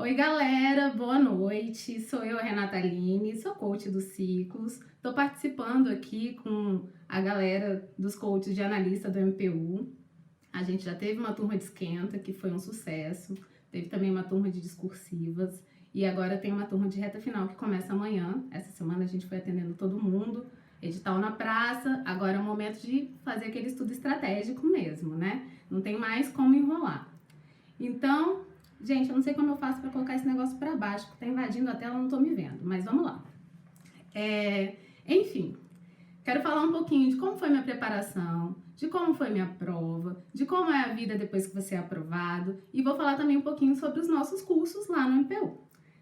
Oi, galera, boa noite. Sou eu, Renata Aline, sou coach dos ciclos. Estou participando aqui com a galera dos coaches de analista do MPU. A gente já teve uma turma de esquenta, que foi um sucesso. Teve também uma turma de discursivas. E agora tem uma turma de reta final que começa amanhã. Essa semana a gente foi atendendo todo mundo. Edital na praça. Agora é o momento de fazer aquele estudo estratégico mesmo, né? Não tem mais como enrolar. Então, gente, eu não sei como eu faço para colocar esse negócio para baixo, porque tá invadindo a tela, eu não tô me vendo, mas vamos lá. Enfim, quero falar um pouquinho de como foi minha preparação, de como foi minha prova, de como é a vida depois que você é aprovado, e vou falar também um pouquinho sobre os nossos cursos lá no MPU,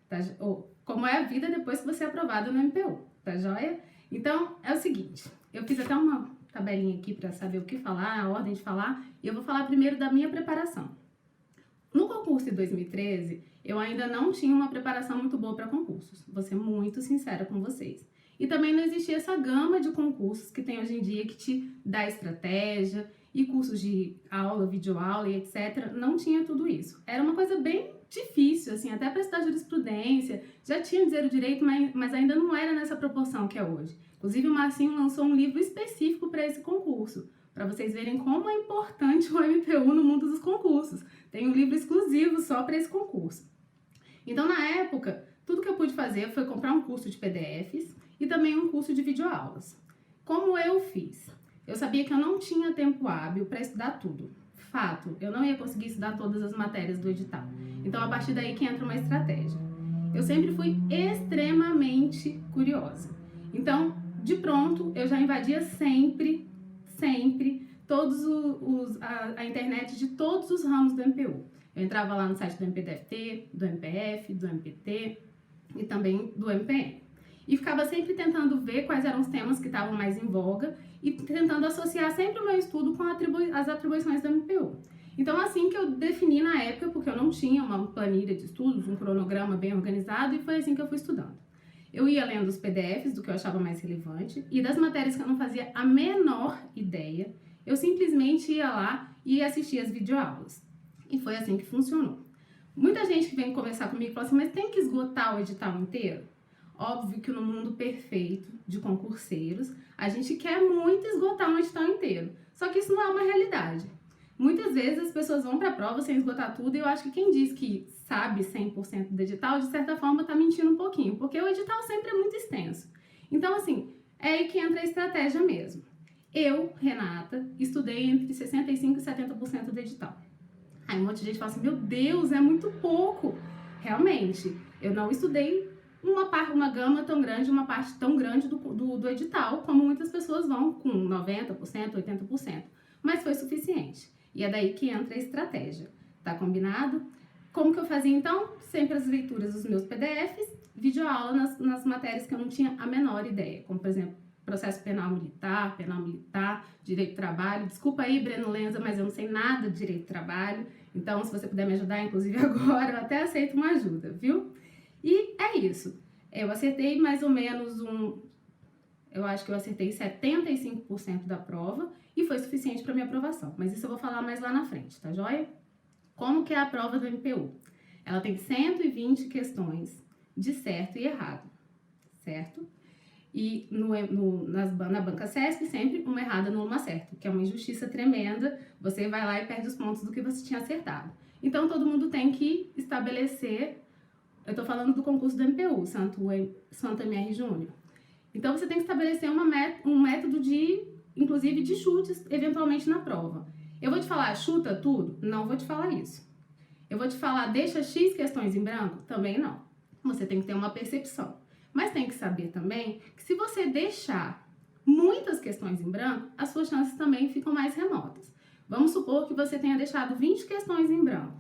tá? Ou como é a vida depois que você é aprovado no MPU, tá joia? Então, é o seguinte, eu fiz até uma tabelinha aqui para saber o que falar, a ordem de falar, e eu vou falar primeiro da minha preparação. No concurso de 2013, eu ainda não tinha uma preparação muito boa para concursos, vou ser muito sincera com vocês. E também não existia essa gama de concursos que tem hoje em dia que te dá estratégia e cursos de aula, videoaula e etc. Não tinha tudo isso. Era uma coisa bem difícil, assim, até para estudar jurisprudência, já tinha dizer o direito, mas ainda não era nessa proporção que é hoje. Inclusive o Marcinho lançou um livro específico para esse concurso, para vocês verem como é importante o MPU no mundo dos concursos. Tem um livro exclusivo só para esse concurso. Então, na época, tudo que eu pude fazer foi comprar um curso de PDFs e também um curso de videoaulas. Como eu fiz? Eu sabia que eu não tinha tempo hábil para estudar tudo. Fato, eu não ia conseguir estudar todas as matérias do edital. Então, a partir daí que entra uma estratégia. Eu sempre fui extremamente curiosa. Então, de pronto, eu já invadia sempre todos a internet de todos os ramos do MPU. Eu entrava lá no site do MPDFT, do MPF, do MPT e também do MPM. E ficava sempre tentando ver quais eram os temas que estavam mais em voga e tentando associar sempre o meu estudo com as atribuições do MPU. Então, assim que eu defini na época, porque eu não tinha uma planilha de estudos, um cronograma bem organizado, e foi assim que eu fui estudando. Eu ia lendo os PDFs do que eu achava mais relevante e das matérias que eu não fazia a menor ideia, eu simplesmente ia lá e assistia as videoaulas. E foi assim que funcionou. Muita gente que vem conversar comigo fala assim, mas tem que esgotar o edital inteiro? Óbvio que no mundo perfeito de concurseiros, a gente quer muito esgotar um edital inteiro. Só que isso não é uma realidade. Muitas vezes as pessoas vão para a prova sem esgotar tudo e eu acho que quem diz que sabe 100% do edital, de certa forma está mentindo um pouquinho, porque o edital sempre é muito extenso. Então, assim, é aí que entra a estratégia mesmo. Eu, Renata, estudei entre 65% e 70% do edital. Aí um monte de gente fala assim, meu Deus, é muito pouco. Realmente, eu não estudei uma gama tão grande, uma parte tão grande do edital, como muitas pessoas vão com 90%, 80%. Mas foi suficiente. E é daí que entra a estratégia. Tá combinado? Como que eu fazia então? Sempre as leituras dos meus PDFs, videoaula nas matérias que eu não tinha a menor ideia, como por exemplo, processo penal militar, direito do trabalho. Desculpa aí, Breno Lenza, mas eu não sei nada de direito do trabalho. Então, se você puder me ajudar, inclusive agora, eu até aceito uma ajuda, viu? E é isso. Eu acertei mais ou menos eu acho que eu acertei 75% da prova e foi suficiente para minha aprovação. Mas isso eu vou falar mais lá na frente, tá joia? Como que é a prova do MPU? Ela tem 120 questões de certo e errado, certo? E na banca CESP, sempre uma errada numa certa, que é uma injustiça tremenda. Você vai lá e perde os pontos do que você tinha acertado. Então, todo mundo tem que estabelecer... Eu tô falando do concurso do MPU, Santo MR Júnior. Então, você tem que estabelecer um método inclusive, de chutes, eventualmente, na prova. Eu vou te falar, chuta tudo? Não vou te falar isso. Eu vou te falar, deixa X questões em branco? Também não. Você tem que ter uma percepção. Mas tem que saber também que se você deixar muitas questões em branco, as suas chances também ficam mais remotas. Vamos supor que você tenha deixado 20 questões em branco.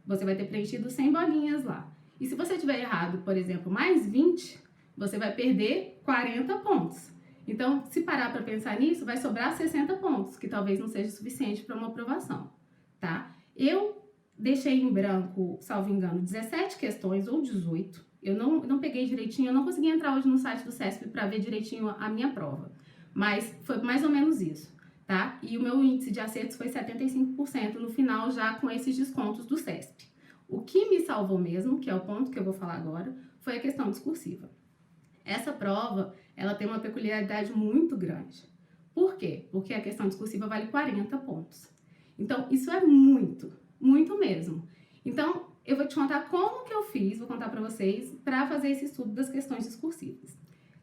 Você vai ter preenchido 100 bolinhas lá. E se você tiver errado, por exemplo, mais 20, você vai perder 40 pontos. Então, se parar para pensar nisso, vai sobrar 60 pontos, que talvez não seja suficiente para uma aprovação, tá? Eu deixei em branco, salvo engano, 17 questões ou 18. Eu não peguei direitinho, eu não consegui entrar hoje no site do CESP para ver direitinho a minha prova. Mas foi mais ou menos isso, tá? E o meu índice de acertos foi 75% no final, já com esses descontos do CESP. O que me salvou mesmo, que é o ponto que eu vou falar agora, foi a questão discursiva. Essa prova, ela tem uma peculiaridade muito grande. Por quê? Porque a questão discursiva vale 40 pontos. Então, isso é muito, muito mesmo. Então, eu vou te contar como que eu fiz, vou contar para vocês, para fazer esse estudo das questões discursivas.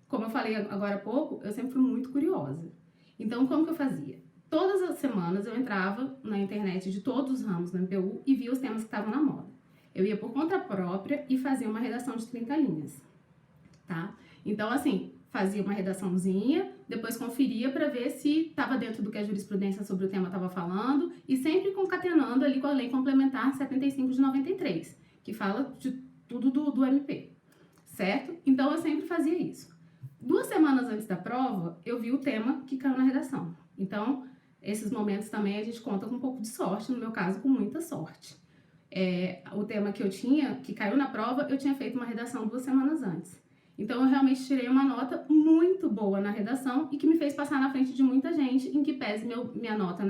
Como eu falei agora há pouco, eu sempre fui muito curiosa. Então, como que eu fazia? Todas as semanas eu entrava na internet de todos os ramos do MPU e via os temas que estavam na moda. Eu ia por conta própria e fazia uma redação de 30 linhas, tá? Então, assim, fazia uma redaçãozinha, depois conferia para ver se estava dentro do que a jurisprudência sobre o tema estava falando e sempre concatenando ali com a Lei Complementar 75 de 93, que fala de tudo do MP, certo? Então, eu sempre fazia isso. 2 semanas antes da prova, eu vi o tema que caiu na redação. Então, esses momentos também a gente conta com um pouco de sorte, no meu caso, com muita sorte. O tema que eu tinha, que caiu na prova, eu tinha feito uma redação 2 semanas antes. Então, eu realmente tirei uma nota muito boa na redação e que me fez passar na frente de muita gente, em que pese minha nota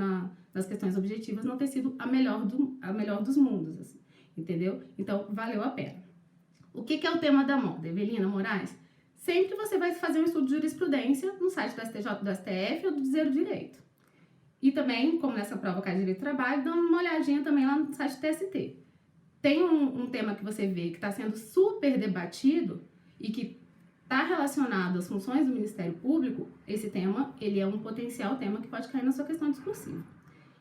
nas questões objetivas não ter sido a melhor dos mundos, assim, entendeu? Então, valeu a pena. O que é o tema da moda, Evelina Moraes? Sempre você vai fazer um estudo de jurisprudência no site do STJ, do STF ou do Dizer o Direito. E também, como nessa prova cai Direito do Trabalho, dá uma olhadinha também lá no site do TST. Tem um tema que você vê que está sendo super debatido e que está relacionado às funções do Ministério Público, esse tema, ele é um potencial tema que pode cair na sua questão discursiva,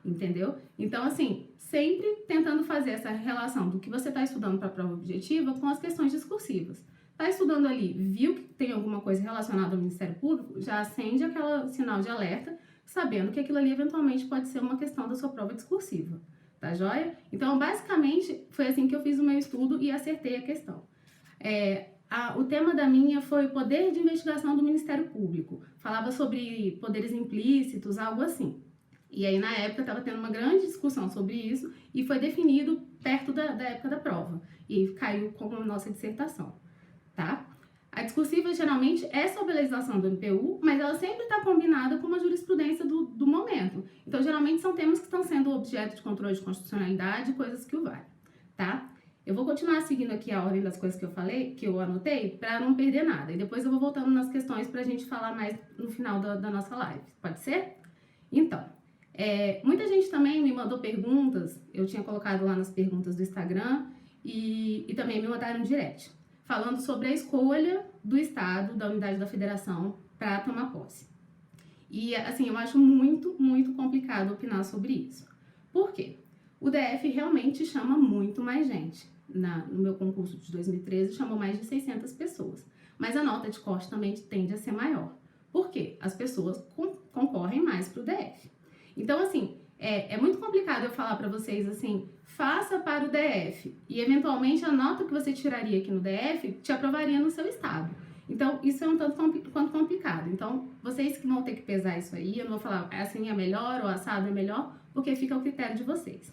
entendeu? Então, assim, sempre tentando fazer essa relação do que você está estudando para a prova objetiva com as questões discursivas. Está estudando ali, viu que tem alguma coisa relacionada ao Ministério Público, já acende aquele sinal de alerta, sabendo que aquilo ali eventualmente pode ser uma questão da sua prova discursiva, tá joia? Então, basicamente, foi assim que eu fiz o meu estudo e acertei a questão. O tema da minha foi o poder de investigação do Ministério Público. Falava sobre poderes implícitos, algo assim. E aí, na época, estava tendo uma grande discussão sobre isso e foi definido perto da época da prova. E caiu como nossa dissertação, tá? A discursiva, geralmente, é sobre a legislação do MPU, mas ela sempre está combinada com uma jurisprudência do momento. Então, geralmente, são temas que estão sendo objeto de controle de constitucionalidade, coisas que o valem, tá? Eu vou continuar seguindo aqui a ordem das coisas que eu falei, que eu anotei, para não perder nada. E depois eu vou voltando nas questões para a gente falar mais no final da nossa live. Pode ser? Então, muita gente também me mandou perguntas, eu tinha colocado lá nas perguntas do Instagram e também me mandaram um direct, falando sobre a escolha do Estado, da unidade da federação, para tomar posse. E, assim, eu acho muito, muito complicado opinar sobre isso. Por quê? O DF realmente chama muito mais gente. No meu concurso de 2013, chamou mais de 600 pessoas. Mas a nota de corte também tende a ser maior. Por quê? As pessoas concorrem mais para o DF. Então, assim, é muito complicado eu falar para vocês, assim, faça para o DF. E, eventualmente, a nota que você tiraria aqui no DF te aprovaria no seu estado. Então, isso é um tanto quanto complicado. Então, vocês que vão ter que pesar isso aí, eu não vou falar assim é melhor ou assado é melhor, porque fica ao critério de vocês.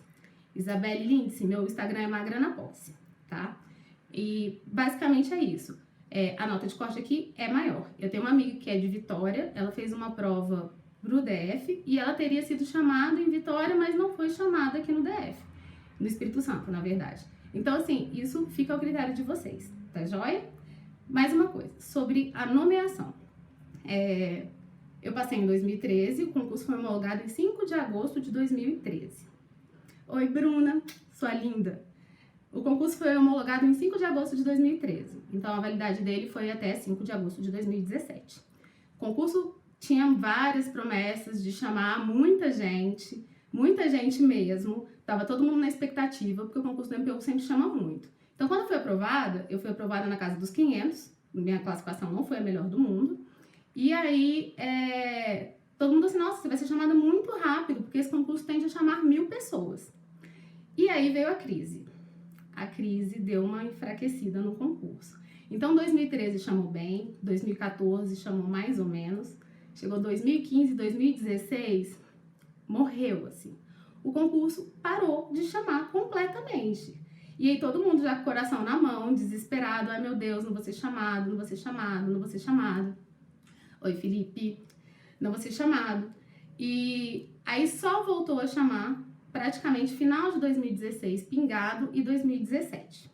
Isabelle Lindsay, meu Instagram é Magra na Posse, tá? E basicamente é isso. A nota de corte aqui é maior. Eu tenho uma amiga que é de Vitória, ela fez uma prova pro DF e ela teria sido chamada em Vitória, mas não foi chamada aqui no DF, no Espírito Santo, na verdade. Então, assim, isso fica ao critério de vocês, tá joia? Mais uma coisa, sobre a nomeação. Eu passei em 2013, o concurso foi homologado em 5 de agosto de 2013. Oi, Bruna, sua linda. O concurso foi homologado em 5 de agosto de 2013, então a validade dele foi até 5 de agosto de 2017. O concurso tinha várias promessas de chamar muita gente mesmo, tava todo mundo na expectativa, porque o concurso do MPU sempre chama muito. Então, quando eu fui aprovada na casa dos 500, minha classificação não foi a melhor do mundo, e aí todo mundo assim, nossa, você vai ser chamada muito rápido, porque esse concurso tende a chamar 1000 pessoas. E aí veio a crise. A crise deu uma enfraquecida no concurso. Então, 2013 chamou bem, 2014 chamou mais ou menos, chegou 2015, 2016, morreu, assim. O concurso parou de chamar completamente. E aí todo mundo já com o coração na mão, desesperado, ai meu Deus, não vou ser chamado, não vou ser chamado, não vou ser chamado. Oi, Felipe, não vou ser chamado. E aí só voltou a chamar praticamente final de 2016, pingado, e 2017.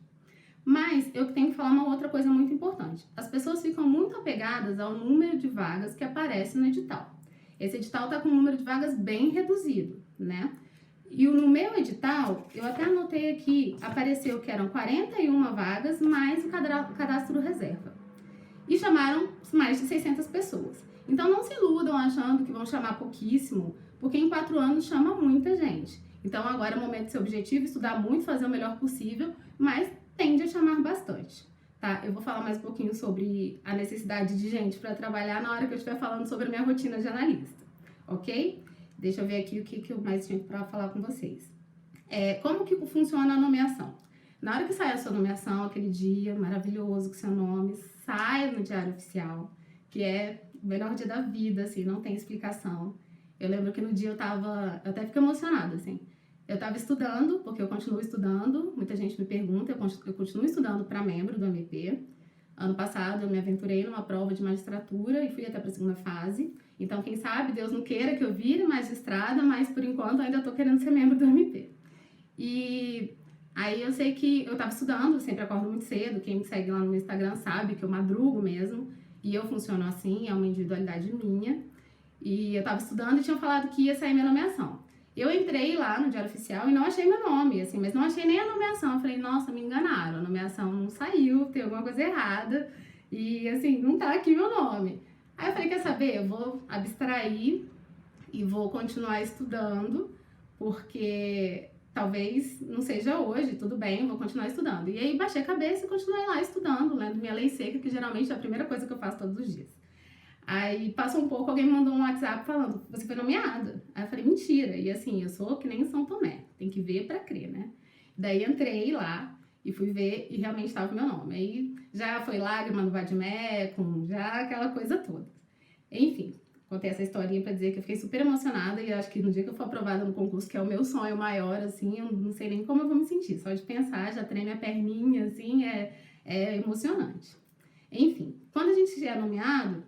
Mas eu tenho que falar uma outra coisa muito importante. As pessoas ficam muito apegadas ao número de vagas que aparece no edital. Esse edital está com um número de vagas bem reduzido, né? E no meu edital, eu até anotei aqui, apareceu que eram 41 vagas mais o cadastro reserva. E chamaram mais de 600 pessoas. Então não se iludam achando que vão chamar pouquíssimo, porque em 4 anos chama muita gente. Então agora é o momento de ser objetivo, estudar muito, fazer o melhor possível, mas tende a chamar bastante, tá? Eu vou falar mais um pouquinho sobre a necessidade de gente para trabalhar na hora que eu estiver falando sobre a minha rotina de analista, ok? Deixa eu ver aqui o que eu mais tinha para falar com vocês. Como que funciona a nomeação? Na hora que sai a sua nomeação, aquele dia maravilhoso com seu nome, sai no Diário Oficial, que é o melhor dia da vida, assim, não tem explicação. Eu lembro que no dia eu até fico emocionada, assim. Eu tava estudando, porque eu continuo estudando, muita gente me pergunta, eu continuo estudando para membro do MP. Ano passado eu me aventurei numa prova de magistratura e fui até para a segunda fase. Então, quem sabe, Deus não queira que eu vire magistrada, mas por enquanto ainda tô querendo ser membro do MP. E aí eu sei que eu tava estudando, eu sempre acordo muito cedo, quem me segue lá no meu Instagram sabe que eu madrugo mesmo, e eu funciono assim, é uma individualidade minha. E eu tava estudando e tinham falado que ia sair minha nomeação. Eu entrei lá no Diário Oficial e não achei meu nome, assim, mas não achei nem a nomeação. Eu falei, nossa, me enganaram, a nomeação não saiu, tem alguma coisa errada, e assim, não tá aqui meu nome. Aí eu falei, quer saber, eu vou abstrair e vou continuar estudando, porque talvez não seja hoje, tudo bem, eu vou continuar estudando. E aí baixei a cabeça e continuei lá estudando, lendo minha lei seca, que geralmente é a primeira coisa que eu faço todos os dias. Aí passou um pouco, alguém me mandou um WhatsApp falando, você foi nomeada. Aí eu falei, mentira. E assim, eu sou que nem São Tomé, tem que ver pra crer, né? Daí entrei lá e fui ver e realmente estava o meu nome. Aí já foi lágrima no vadimécum, já aquela coisa toda. Enfim, contei essa historinha pra dizer que eu fiquei super emocionada e acho que no dia que eu for aprovada no concurso, que é o meu sonho maior, assim, eu não sei nem como eu vou me sentir. Só de pensar, já treme a perninha, assim, é emocionante. Enfim, quando a gente já é nomeado,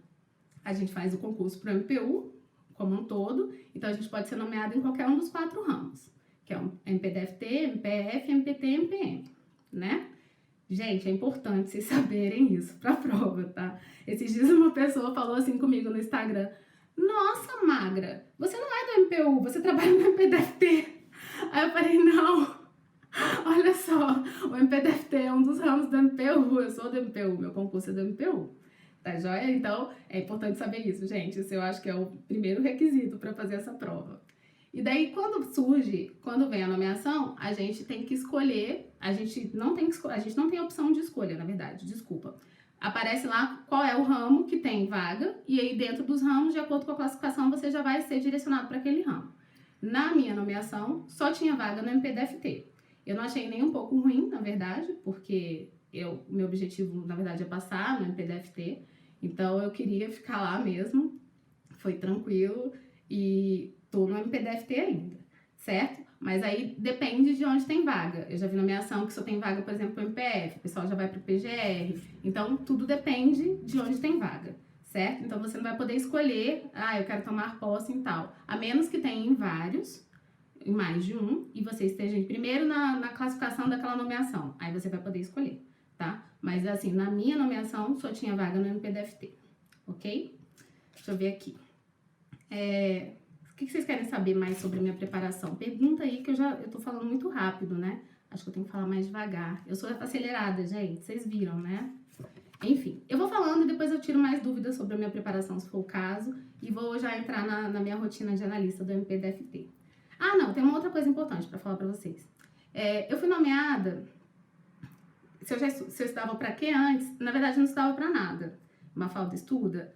a gente faz o concurso para o MPU como um todo, então a gente pode ser nomeado em qualquer um dos 4 ramos, que é o MPDFT, MPF, MPT e MPM, né? Gente, é importante vocês saberem isso para a prova, tá? Esses dias uma pessoa falou assim comigo no Instagram, nossa, Magra, você não é do MPU, você trabalha no MPDFT. Aí eu falei, não, olha só, o MPDFT é um dos ramos do MPU, eu sou do MPU, meu concurso é do MPU. Tá joia? Então, é importante saber isso, gente. Isso eu acho que é o primeiro requisito para fazer essa prova. E daí, quando vem a nomeação, a gente tem que escolher, a gente não tem opção de escolha, na verdade, desculpa. Aparece lá qual é o ramo que tem vaga, e aí dentro dos ramos, de acordo com a classificação, você já vai ser direcionado para aquele ramo. Na minha nomeação, só tinha vaga no MPDFT. Eu não achei nem um pouco ruim, na verdade, porque meu objetivo, na verdade, é passar no MPDFT, então eu queria ficar lá mesmo, foi tranquilo, e tô no MPDFT ainda, certo? Mas aí depende de onde tem vaga. Eu já vi nomeação que só tem vaga, por exemplo, pro MPF, o pessoal já vai pro PGR, então tudo depende de onde tem vaga, certo? Então você não vai poder escolher, eu quero tomar posse em tal, a menos que tenha em vários, em mais de um, e você esteja primeiro na classificação daquela nomeação, aí você vai poder escolher, tá? Mas assim, na minha nomeação só tinha vaga no MPDFT, ok? Deixa eu ver aqui. O que vocês querem saber mais sobre a minha preparação? Pergunta aí que eu tô falando muito rápido, né? Acho que eu tenho que falar mais devagar. Eu sou acelerada, gente, vocês viram, né? Enfim, eu vou falando e depois eu tiro mais dúvidas sobre a minha preparação, se for o caso, e vou já entrar na minha rotina de analista do MPDFT. Ah, não, tem uma outra coisa importante para falar para vocês. Eu fui nomeada, se eu estudava para quê antes, na verdade eu não estudava para nada. Mafalda estuda.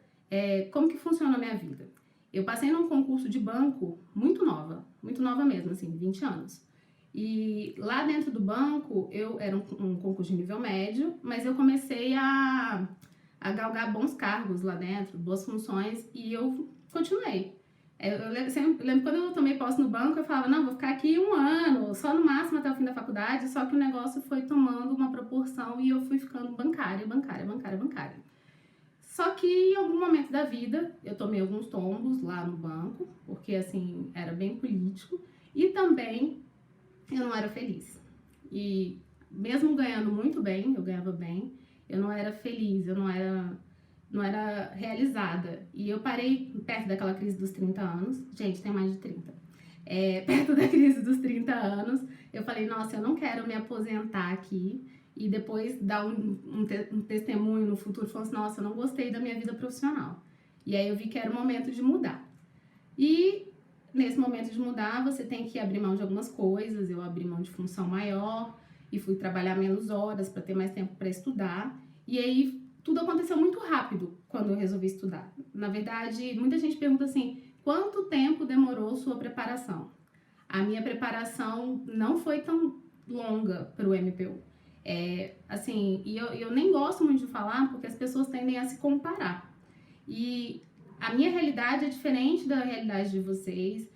Como que funciona a minha vida? Eu passei num concurso de banco muito nova mesmo, assim, 20 anos. E lá dentro do banco, era um concurso de nível médio, mas eu comecei a galgar bons cargos lá dentro, boas funções, e eu continuei. Eu lembro quando eu tomei posse no banco, eu falava, não, vou ficar aqui 1 ano, só no máximo até o fim da faculdade, só que o negócio foi tomando uma proporção e eu fui ficando bancária. Só que em algum momento da vida, eu tomei alguns tombos lá no banco, porque assim, era bem político, E também eu não era feliz. E mesmo ganhando muito bem, eu ganhava bem, eu não era feliz, eu não era realizada. E eu parei perto daquela crise dos 30 anos. Gente, tem mais de 30. Perto da crise dos 30 anos, eu falei, nossa, eu não quero me aposentar aqui e depois dar um testemunho no futuro, falando assim, nossa, eu não gostei da minha vida profissional. E aí eu vi que era o momento de mudar. E nesse momento de mudar, você tem que abrir mão de algumas coisas. Eu abri mão de função maior e fui trabalhar menos horas para ter mais tempo para estudar. E aí tudo aconteceu muito rápido quando eu resolvi estudar. Na verdade, muita gente pergunta assim, quanto tempo demorou sua preparação? A minha preparação não foi tão longa para o MPU. E eu nem gosto muito de falar porque as pessoas tendem a se comparar. E a minha realidade é diferente da realidade de vocês.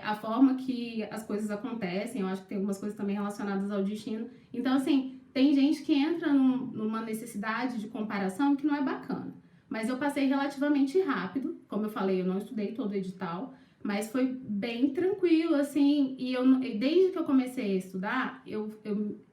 A forma que as coisas acontecem, eu acho que tem algumas coisas também relacionadas ao destino. Então, assim, tem gente que entra numa necessidade de comparação que não é bacana. Mas eu passei relativamente rápido, como eu falei, eu não estudei todo o edital, mas foi bem tranquilo, assim, desde que eu comecei a estudar, eu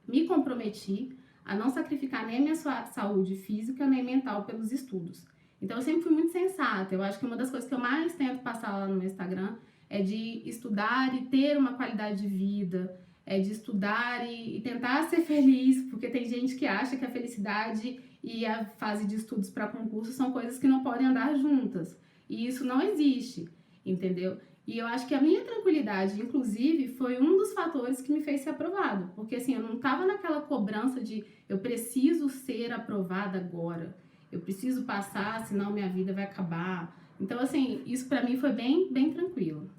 me comprometi a não sacrificar nem a minha saúde física nem mental pelos estudos. Então eu sempre fui muito sensata, eu acho que uma das coisas que eu mais tento passar lá no meu Instagram é de estudar e ter uma qualidade de vida, de estudar e tentar ser feliz, porque tem gente que acha que a felicidade e a fase de estudos para concurso são coisas que não podem andar juntas. E isso não existe, entendeu? E eu acho que a minha tranquilidade, inclusive, foi um dos fatores que me fez ser aprovado. Porque assim, eu não estava naquela cobrança de eu preciso ser aprovada agora, eu preciso passar, senão minha vida vai acabar. Então, assim, isso pra mim foi bem, bem tranquilo.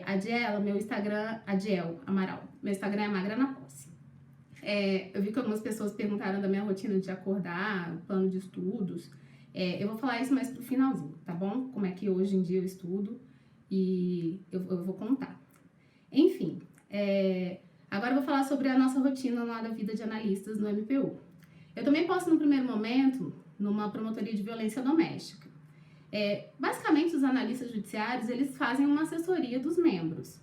A meu Instagram, Adiel Amaral. Meu Instagram é Magra na Posse. Eu vi que algumas pessoas perguntaram da minha rotina de acordar, plano de estudos. Eu vou falar isso mais pro finalzinho, tá bom? Como é que hoje em dia eu estudo e eu vou contar. Enfim, agora eu vou falar sobre a nossa rotina lá da vida de analistas no MPU. Eu também posso, no primeiro momento, numa promotoria de violência doméstica. Basicamente, os analistas judiciários, eles fazem uma assessoria dos membros.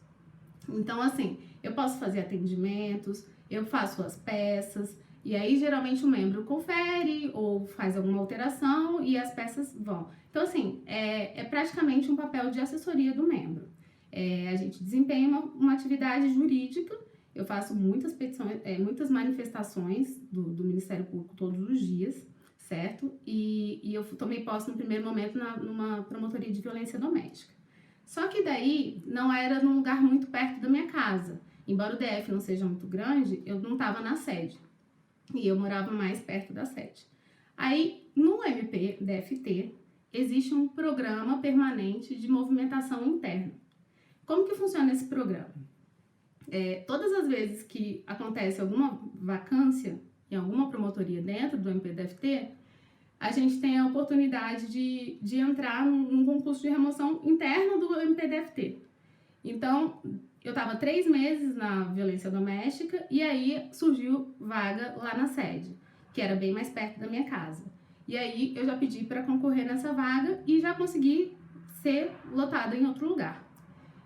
Então, assim, eu posso fazer atendimentos, eu faço as peças, e aí, geralmente, o membro confere ou faz alguma alteração e as peças vão. Então, assim, é praticamente um papel de assessoria do membro. A gente desempenha uma atividade jurídica. Eu faço muitas petições, muitas manifestações do Ministério Público todos os dias, certo? E eu tomei posse no primeiro momento numa promotoria de violência doméstica. Só que daí não era num lugar muito perto da minha casa. Embora o DF não seja muito grande, eu não estava na sede. E eu morava mais perto da sede. Aí, no DFT, existe um programa permanente de movimentação interna. Como que funciona esse programa? Todas as vezes que acontece alguma vacância em alguma promotoria dentro do MPDFT, a gente tem a oportunidade de entrar num concurso de remoção interno do MPDFT. Então, eu estava 3 meses na violência doméstica e aí surgiu vaga lá na sede, que era bem mais perto da minha casa. E aí eu já pedi para concorrer nessa vaga e já consegui ser lotada em outro lugar.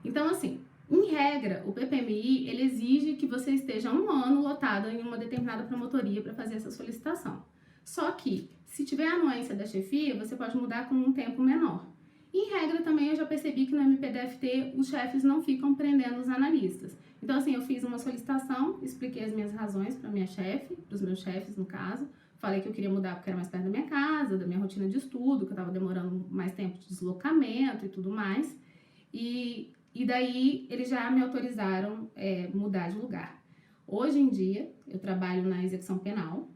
Então, assim, em regra, o PPMI, ele exige que você esteja 1 ano lotada em uma determinada promotoria para fazer essa solicitação. Só que, se tiver anuência da chefia, você pode mudar com um tempo menor. Em regra, também eu já percebi que no MPDFT os chefes não ficam prendendo os analistas. Então, assim, eu fiz uma solicitação, expliquei as minhas razões para minha chefe, para os meus chefes, no caso. Falei que eu queria mudar porque era mais perto da minha casa, da minha rotina de estudo, que eu estava demorando mais tempo de deslocamento e tudo mais. E daí, eles já me autorizaram mudar de lugar. Hoje em dia, eu trabalho na execução penal,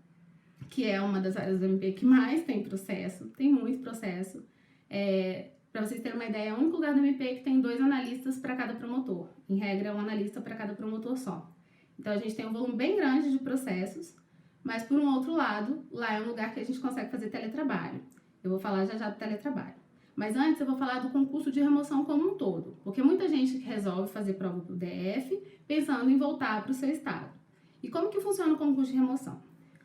que é uma das áreas do MP que mais tem processo, tem muito processo. Para vocês terem uma ideia, é o único lugar do MP que tem 2 analistas para cada promotor. Em regra, é um analista para cada promotor só. Então, a gente tem um volume bem grande de processos, mas, por um outro lado, lá é um lugar que a gente consegue fazer teletrabalho. Eu vou falar já do teletrabalho. Mas antes eu vou falar do concurso de remoção como um todo, porque muita gente resolve fazer prova para o DF pensando em voltar para o seu estado. E como que funciona o concurso de remoção?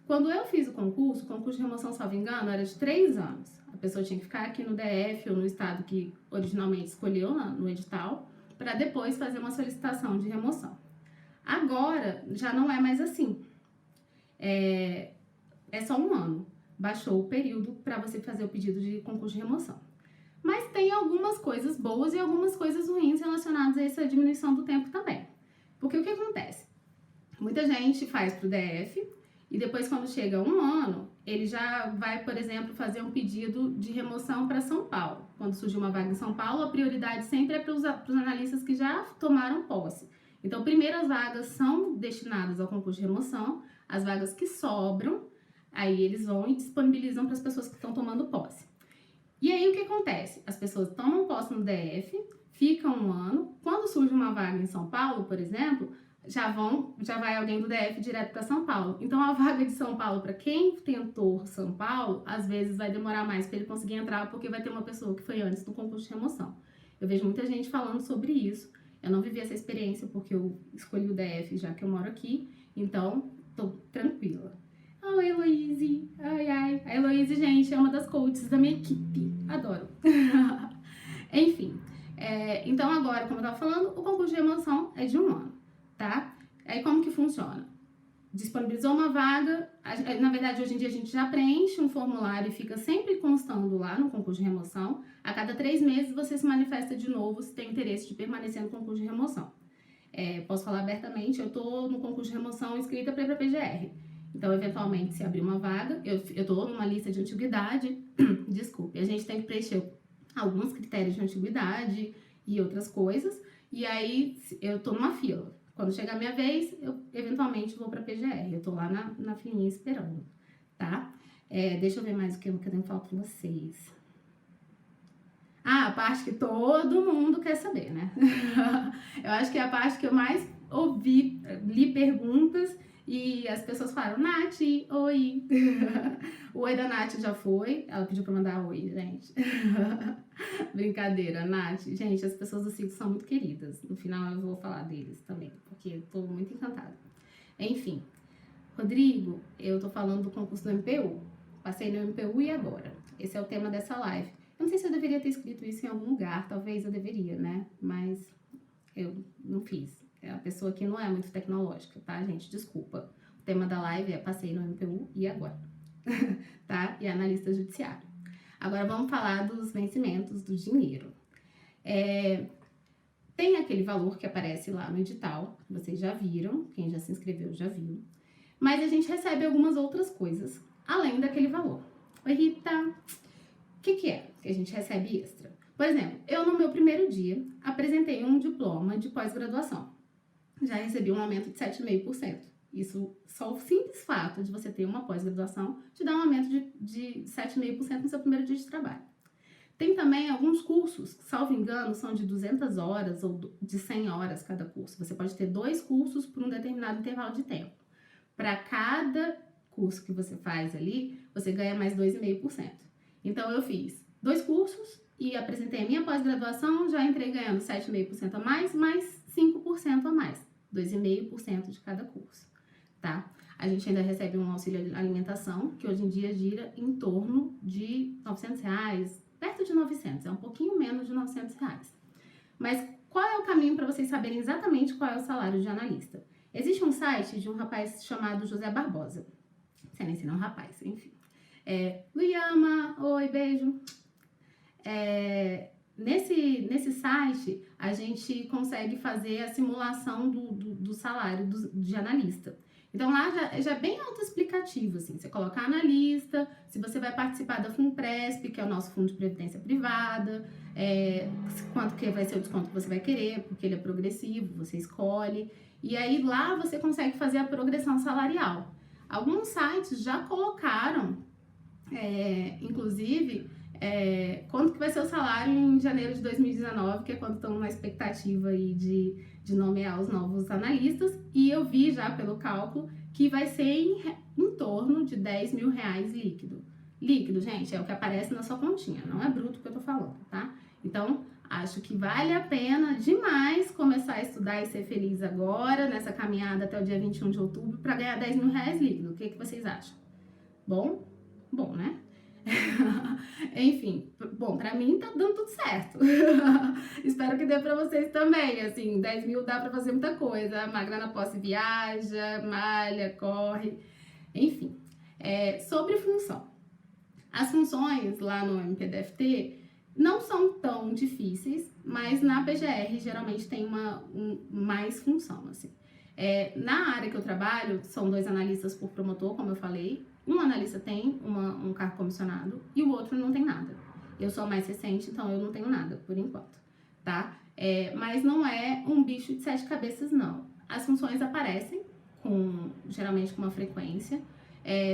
Quando eu fiz o concurso de remoção, salvo engano, era de 3 anos. A pessoa tinha que ficar aqui no DF ou no estado que originalmente escolheu no edital para depois fazer uma solicitação de remoção. Agora, já não é mais assim. É só 1 ano. Baixou o período para você fazer o pedido de concurso de remoção. Mas tem algumas coisas boas e algumas coisas ruins relacionadas a essa diminuição do tempo também. Porque o que acontece? Muita gente faz para o DF e depois, quando chega 1 ano, ele já vai, por exemplo, fazer um pedido de remoção para São Paulo. Quando surge uma vaga em São Paulo, a prioridade sempre é para os analistas que já tomaram posse. Então, primeiro as vagas são destinadas ao concurso de remoção, as vagas que sobram, aí eles vão e disponibilizam para as pessoas que estão tomando posse. E aí o que acontece? As pessoas tomam posse no DF, ficam 1 ano, quando surge uma vaga em São Paulo, por exemplo, já vai alguém do DF direto para São Paulo. Então a vaga de São Paulo, para quem tentou São Paulo, às vezes vai demorar mais para ele conseguir entrar, porque vai ter uma pessoa que foi antes do concurso de remoção. Eu vejo muita gente falando sobre isso. Eu não vivi essa experiência porque eu escolhi o DF já que eu moro aqui, então tô tranquila. Oi, Heloíse. Ai, ai. A Heloíse, gente, é uma das coaches da minha equipe. Adoro. Enfim. Então, agora, como eu tava falando, o concurso de remoção é de 1 ano, tá? Aí, como que funciona? Disponibilizou uma vaga. Na verdade, hoje em dia, a gente já preenche um formulário e fica sempre constando lá no concurso de remoção. A cada 3 meses, você se manifesta de novo se tem interesse de permanecer no concurso de remoção. Posso falar abertamente, eu tô no concurso de remoção inscrita para ir pra PGR. Então, eventualmente, se abrir uma vaga, eu tô numa lista de antiguidade, desculpe, a gente tem que preencher alguns critérios de antiguidade e outras coisas, e aí eu tô numa fila. Quando chegar a minha vez, eu eventualmente vou pra PGR, eu tô lá na filinha esperando, tá? Deixa eu ver mais o que eu tenho que falar pra vocês. A parte que todo mundo quer saber, né? Eu acho que é a parte que eu mais li perguntas. E as pessoas falaram, Nath, oi. O oi da Nath já foi. Ela pediu pra mandar oi, gente. Brincadeira, Nath. Gente, as pessoas do ciclo são muito queridas. No final eu vou falar deles também, porque eu tô muito encantada. Enfim, Rodrigo, eu tô falando do concurso do MPU. Passei no MPU e agora? Esse é o tema dessa live. Eu não sei se eu deveria ter escrito isso em algum lugar, talvez eu deveria, né? Mas eu não fiz. É a pessoa que não é muito tecnológica, tá, gente? Desculpa. O tema da live é passei no MPU e agora, tá? E analista judiciário. Agora vamos falar dos vencimentos do dinheiro. Tem aquele valor que aparece lá no edital, vocês já viram, quem já se inscreveu já viu. Mas a gente recebe algumas outras coisas, além daquele valor. Oi, Rita. O que é que a gente recebe extra? Por exemplo, eu no meu primeiro dia apresentei um diploma de pós-graduação. Já recebi um aumento de 7,5%. Isso, só o simples fato de você ter uma pós-graduação te dá um aumento de 7,5% no seu primeiro dia de trabalho. Tem também alguns cursos, salvo engano, são de 200 horas ou de 100 horas cada curso. Você pode ter 2 cursos por um determinado intervalo de tempo. Para cada curso que você faz ali, você ganha mais 2,5%. Então, eu fiz 2 cursos e apresentei a minha pós-graduação, já entrei ganhando 7,5% a mais 5% a mais. 2,5% de cada curso, tá? A gente ainda recebe um auxílio alimentação, que hoje em dia gira em torno de R$900, perto de 900, é um pouquinho menos de R$900. Mas qual é o caminho para vocês saberem exatamente qual é o salário de analista? Existe um site de um rapaz chamado José Barbosa. Não sei nem se não é um rapaz, enfim. Luyama, oi, beijo. Nesse site, a gente consegue fazer a simulação do salário de analista. Então, lá já é bem autoexplicativo, assim. Você coloca analista, se você vai participar da Funpresp, que é o nosso fundo de previdência privada, quanto que vai ser o desconto que você vai querer, porque ele é progressivo, você escolhe. E aí, lá você consegue fazer a progressão salarial. Alguns sites já colocaram, inclusive, quanto que vai ser o salário em janeiro de 2019, que é quando estão na expectativa aí de nomear os novos analistas, e eu vi já pelo cálculo que vai ser em torno de R$10 mil líquido. Líquido, gente, é o que aparece na sua continha, não é bruto que eu tô falando, tá? Então, acho que vale a pena demais começar a estudar e ser feliz agora, nessa caminhada até o dia 21 de outubro, para ganhar R$10 mil líquido. O que vocês acham? Bom? Bom, né? Enfim, bom, pra mim tá dando tudo certo. Espero que dê pra vocês também, assim, 10 mil dá pra fazer muita coisa. Magra na posse viaja, malha, corre, enfim. Sobre função. As funções lá no MPDFT não são tão difíceis, mas na PGR geralmente tem mais função, assim. Na área que eu trabalho, são 2 analistas por promotor, como eu falei. Um analista tem um cargo comissionado e o outro não tem nada. Eu sou a mais recente, então eu não tenho nada, por enquanto, tá? Mas não é um bicho de 7 cabeças, não. As funções aparecem, geralmente com uma frequência.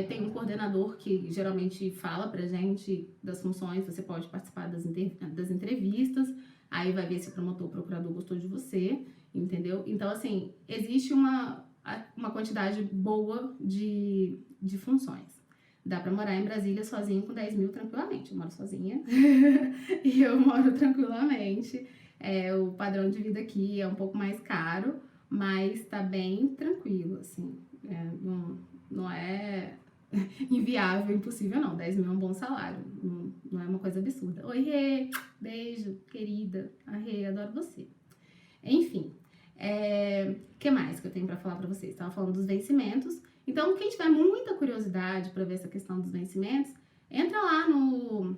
Tem um coordenador que geralmente fala pra gente das funções, você pode participar das entrevistas, aí vai ver se o promotor ou procurador gostou de você, entendeu? Então, assim, existe uma quantidade boa de funções. Dá pra morar em Brasília sozinho com 10 mil tranquilamente. Eu moro sozinha e eu moro tranquilamente. O padrão de vida aqui é um pouco mais caro, mas tá bem tranquilo, assim. Não é inviável, impossível, não. 10 mil é um bom salário. Não é uma coisa absurda. Oi, Rê! Beijo, querida. A Rê, adoro você. Enfim, que mais que eu tenho pra falar pra vocês? Tava falando dos vencimentos. Então, quem tiver muita curiosidade pra ver essa questão dos vencimentos, entra lá no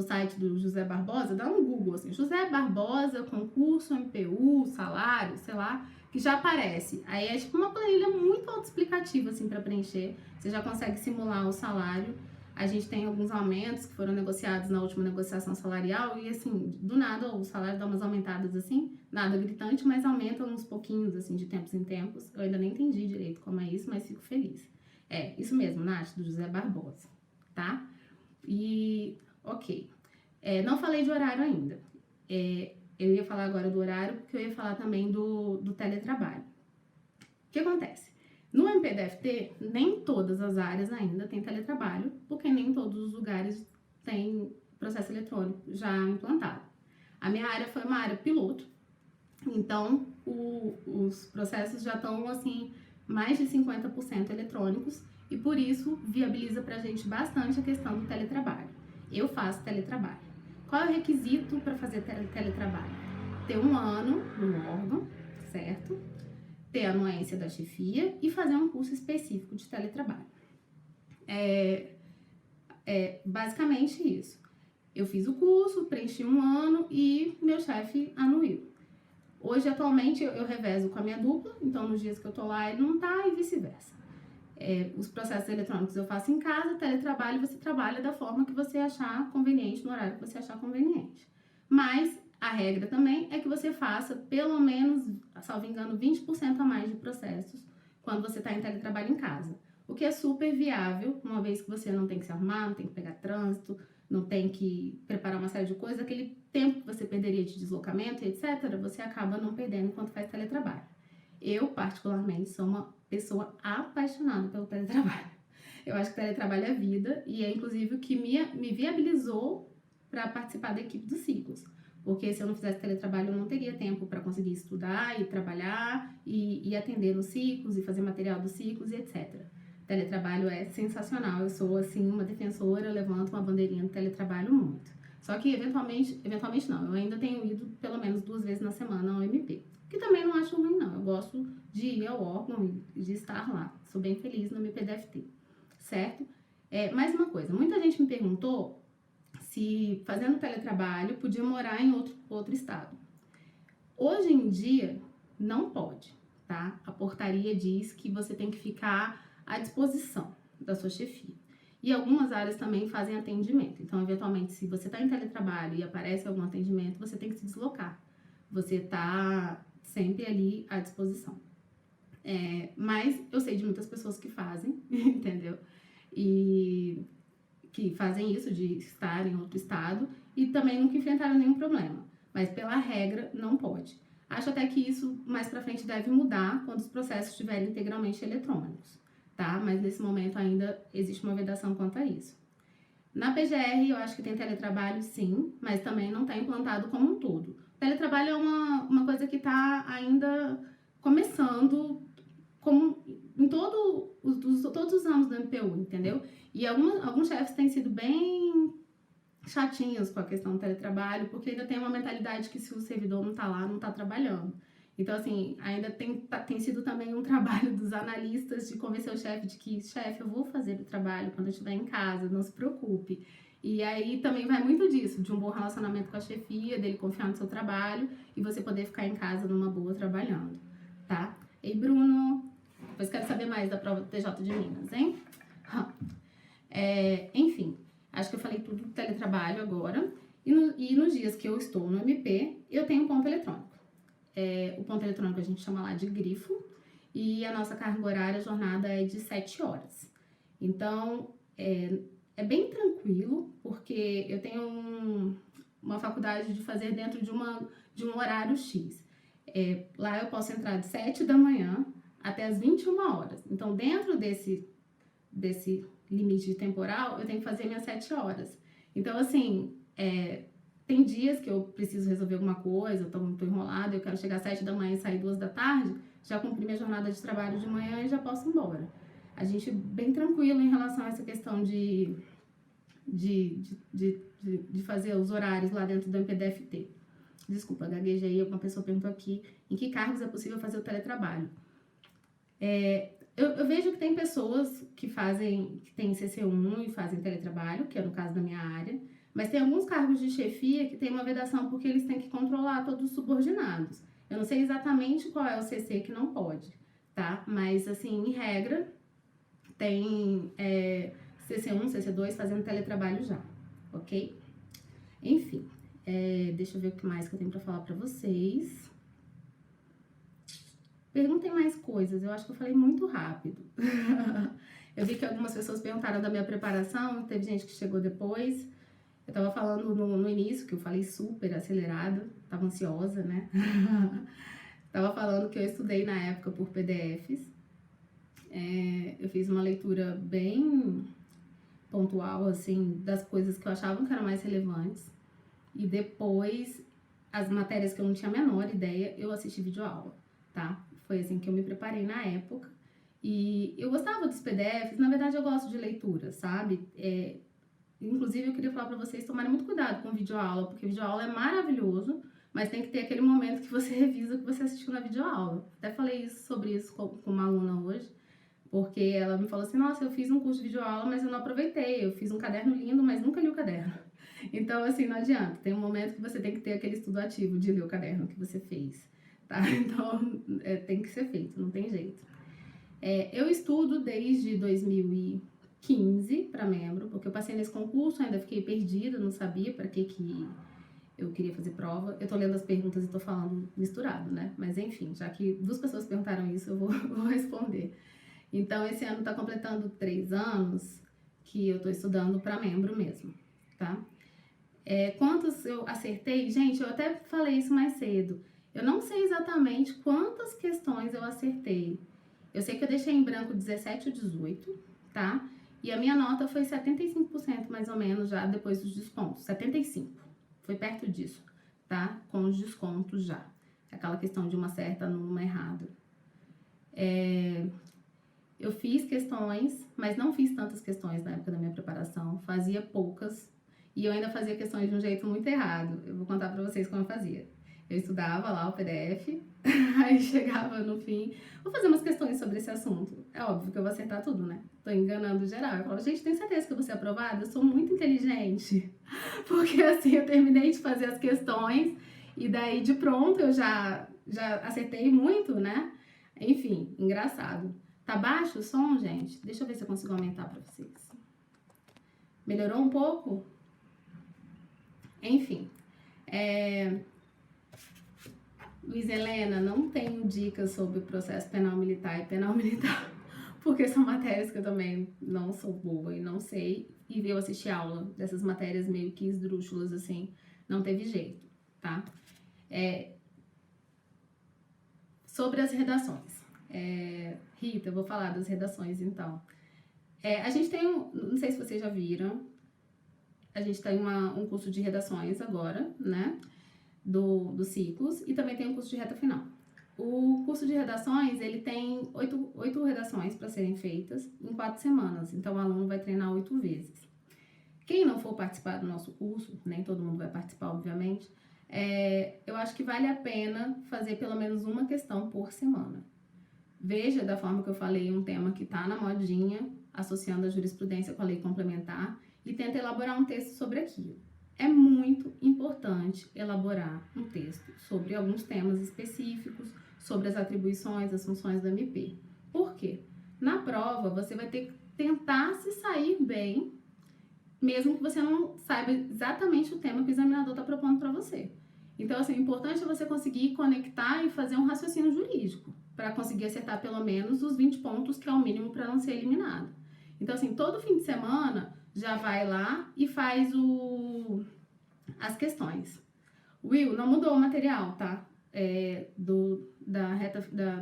site do José Barbosa, dá um Google, assim, José Barbosa, concurso, MPU, salário, sei lá, que já aparece. Aí é tipo uma planilha muito autoexplicativa, assim, para preencher. Você já consegue simular o salário. A gente tem alguns aumentos que foram negociados na última negociação salarial e, assim, do nada o salário dá umas aumentadas, assim, nada gritante, mas aumenta uns pouquinhos, assim, de tempos em tempos. Eu ainda nem entendi direito como é isso, mas fico feliz. Isso mesmo, Nath, do José Barbosa, tá? Ok. Não falei de horário ainda. Eu ia falar agora do horário, porque eu ia falar também do teletrabalho. O que acontece? No MPDFT, nem todas as áreas ainda têm teletrabalho, porque nem todos os lugares têm processo eletrônico já implantado. A minha área foi uma área piloto, então os processos já estão, assim, mais de 50% eletrônicos, e por isso viabiliza pra gente bastante a questão do teletrabalho. Eu faço teletrabalho. Qual é o requisito para fazer teletrabalho? Ter 1 ano no órgão, certo? Ter a anuência da chefia e fazer um curso específico de teletrabalho. Basicamente isso. Eu fiz o curso, preenchi 1 ano e meu chefe anuiu. Hoje, atualmente, eu revezo com a minha dupla, então nos dias que eu tô lá ele não tá e vice-versa. Os processos eletrônicos eu faço em casa, teletrabalho você trabalha da forma que você achar conveniente, no horário que você achar conveniente. Mas a regra também é que você faça pelo menos, salvo engano, 20% a mais de processos quando você está em teletrabalho em casa. O que é super viável, uma vez que você não tem que se arrumar, não tem que pegar trânsito, não tem que preparar uma série de coisas, aquele tempo que você perderia de deslocamento, etc., você acaba não perdendo enquanto faz teletrabalho. Eu, particularmente, sou uma pessoa apaixonada pelo teletrabalho. Eu acho que teletrabalho é vida e é inclusive o que me viabilizou para participar da equipe dos ciclos. Porque se eu não fizesse teletrabalho, eu não teria tempo para conseguir estudar e trabalhar e atender nos ciclos e fazer material dos ciclos e etc. Teletrabalho é sensacional. Eu sou, assim, uma defensora, eu levanto uma bandeirinha do teletrabalho muito. Só que, eventualmente não. Eu ainda tenho ido pelo menos 2 vezes na semana ao MP. Que também não acho ruim, não. Eu gosto de ir ao órgão e de estar lá. Sou bem feliz no MPDFT, certo? Mais uma coisa. Muita gente me perguntou se fazendo teletrabalho podia morar em outro estado. Hoje em dia, não pode, tá? A portaria diz que você tem que ficar à disposição da sua chefia. E algumas áreas também fazem atendimento. Então, eventualmente, se você está em teletrabalho e aparece algum atendimento, você tem que se deslocar. Você está sempre ali à disposição. Mas eu sei de muitas pessoas que fazem, entendeu? E que fazem isso, de estar em outro estado, e também nunca enfrentaram nenhum problema. Mas pela regra, não pode. Acho até que isso mais pra frente deve mudar quando os processos estiverem integralmente eletrônicos, tá? Mas nesse momento ainda existe uma vedação quanto a isso. Na PGR eu acho que tem teletrabalho sim, mas também não está implantado como um todo. Teletrabalho é uma coisa que está ainda começando como em todos os anos do MPU, entendeu? E alguns chefes têm sido bem chatinhos com a questão do teletrabalho, porque ainda tem uma mentalidade que se o servidor não tá lá, não tá trabalhando. Então, assim, ainda tem sido também um trabalho dos analistas de convencer o chefe de que, chefe, eu vou fazer o trabalho quando eu estiver em casa, não se preocupe. E aí também vai muito disso, de um bom relacionamento com a chefia, dele confiar no seu trabalho e você poder ficar em casa numa boa trabalhando, tá? Ei, Bruno, depois quero saber mais da prova do TJ de Minas, hein? Enfim, acho que eu falei tudo do teletrabalho agora. E nos dias que eu estou no MP, eu tenho ponto eletrônico. O ponto eletrônico a gente chama lá de grifo. E a nossa carga horária, a jornada é de 7 horas. Então, é bem tranquilo, porque eu tenho uma faculdade de fazer dentro de um horário X. Lá eu posso entrar de 7 da manhã até as 21 horas. Então, dentro desse limite temporal, eu tenho que fazer minhas 7 horas. Então, assim, tem dias que eu preciso resolver alguma coisa, eu tô enrolada, eu quero chegar às 7 da manhã e sair 2 da tarde, já cumpri minha jornada de trabalho de manhã e já posso ir embora. A gente bem tranquilo em relação a essa questão de fazer os horários lá dentro do MPDFT. Desculpa, gaguejei aí, uma pessoa perguntou aqui em que cargos é possível fazer o teletrabalho. Eu vejo que tem pessoas que têm CC1 e fazem teletrabalho, que é no caso da minha área, mas tem alguns cargos de chefia que tem uma vedação porque eles têm que controlar todos os subordinados. Eu não sei exatamente qual é o CC que não pode, tá? Mas, assim, em regra, tem CC1, CC2 fazendo teletrabalho já, ok? Enfim, deixa eu ver o que mais que eu tenho pra falar pra vocês. Perguntem mais coisas, eu acho que eu falei muito rápido. Eu vi que algumas pessoas perguntaram da minha preparação, teve gente que chegou depois. Eu tava falando no início, que eu falei super acelerado, tava ansiosa, né? Tava falando que eu estudei na época por PDFs. Eu fiz uma leitura bem pontual, assim, das coisas que eu achava que eram mais relevantes. E depois, as matérias que eu não tinha a menor ideia, eu assisti videoaula, tá? Foi assim que eu me preparei na época. E eu gostava dos PDFs, na verdade eu gosto de leitura, sabe? Inclusive eu queria falar pra vocês tomarem muito cuidado com videoaula, porque videoaula é maravilhoso, mas tem que ter aquele momento que você revisa o que você assistiu na videoaula. Até falei sobre isso com uma aluna hoje, porque ela me falou assim, nossa, eu fiz um curso de videoaula, mas eu não aproveitei, eu fiz um caderno lindo, mas nunca li o caderno. Então, assim, não adianta, tem um momento que você tem que ter aquele estudo ativo de ler o caderno que você fez, tá? Então, tem que ser feito, não tem jeito. Eu estudo desde 2015 para membro, porque eu passei nesse concurso, ainda fiquei perdida, não sabia para que eu queria fazer prova. Eu tô lendo as perguntas e tô falando misturado, né? Mas enfim, já que 2 pessoas perguntaram isso, eu vou responder. Então, esse ano tá completando 3 anos que eu tô estudando para membro mesmo, tá? Quantos eu acertei? Gente, eu até falei isso mais cedo. Eu não sei exatamente quantas questões eu acertei. Eu sei que eu deixei em branco 17 ou 18, tá? E a minha nota foi 75% mais ou menos já depois dos descontos. 75%. Foi perto disso, tá? Com os descontos já. Aquela questão de uma certa numa errada. Eu fiz questões, mas não fiz tantas questões na época da minha preparação. Fazia poucas. E eu ainda fazia questões de um jeito muito errado. Eu vou contar pra vocês como eu fazia. Eu estudava lá o PDF, aí chegava no fim, vou fazer umas questões sobre esse assunto. É óbvio que eu vou acertar tudo, né? Tô enganando geral. Eu falo, gente, tem certeza que eu vou ser aprovada? Eu sou muito inteligente. Porque assim, eu terminei de fazer as questões e daí de pronto eu já acertei muito, né? Enfim, engraçado. Tá baixo o som, gente? Deixa eu ver se eu consigo aumentar pra vocês. Melhorou um pouco? Enfim. Luiz Helena, não tenho dicas sobre o processo penal militar e penal militar, porque são matérias que eu também não sou boa e não sei. E eu assisti aula dessas matérias meio que esdrúxulas, assim, não teve jeito, tá? Sobre as redações. Rita, eu vou falar das redações, então. A gente tem, não sei se vocês já viram, a gente tem um curso de redações agora, né? Dos ciclos, e também tem um curso de reta final. O curso de redações, ele tem 8 redações para serem feitas em 4 semanas. Então, o aluno vai treinar 8 vezes. Quem não for participar do nosso curso, nem todo mundo vai participar, obviamente, eu acho que vale a pena fazer pelo menos uma questão por semana. Veja, da forma que eu falei, um tema que está na modinha, associando a jurisprudência com a lei complementar, e tenta elaborar um texto sobre aquilo. É muito importante elaborar um texto sobre alguns temas específicos, sobre as atribuições, as funções do MP. Por quê? Na prova, você vai ter que tentar se sair bem, mesmo que você não saiba exatamente o tema que o examinador está propondo para você. Então, assim, o importante é você conseguir conectar e fazer um raciocínio jurídico, para conseguir acertar pelo menos os 20 pontos, que é o mínimo para não ser eliminado. Então, assim, todo fim de semana já vai lá e faz as questões. Will, não mudou o material, tá?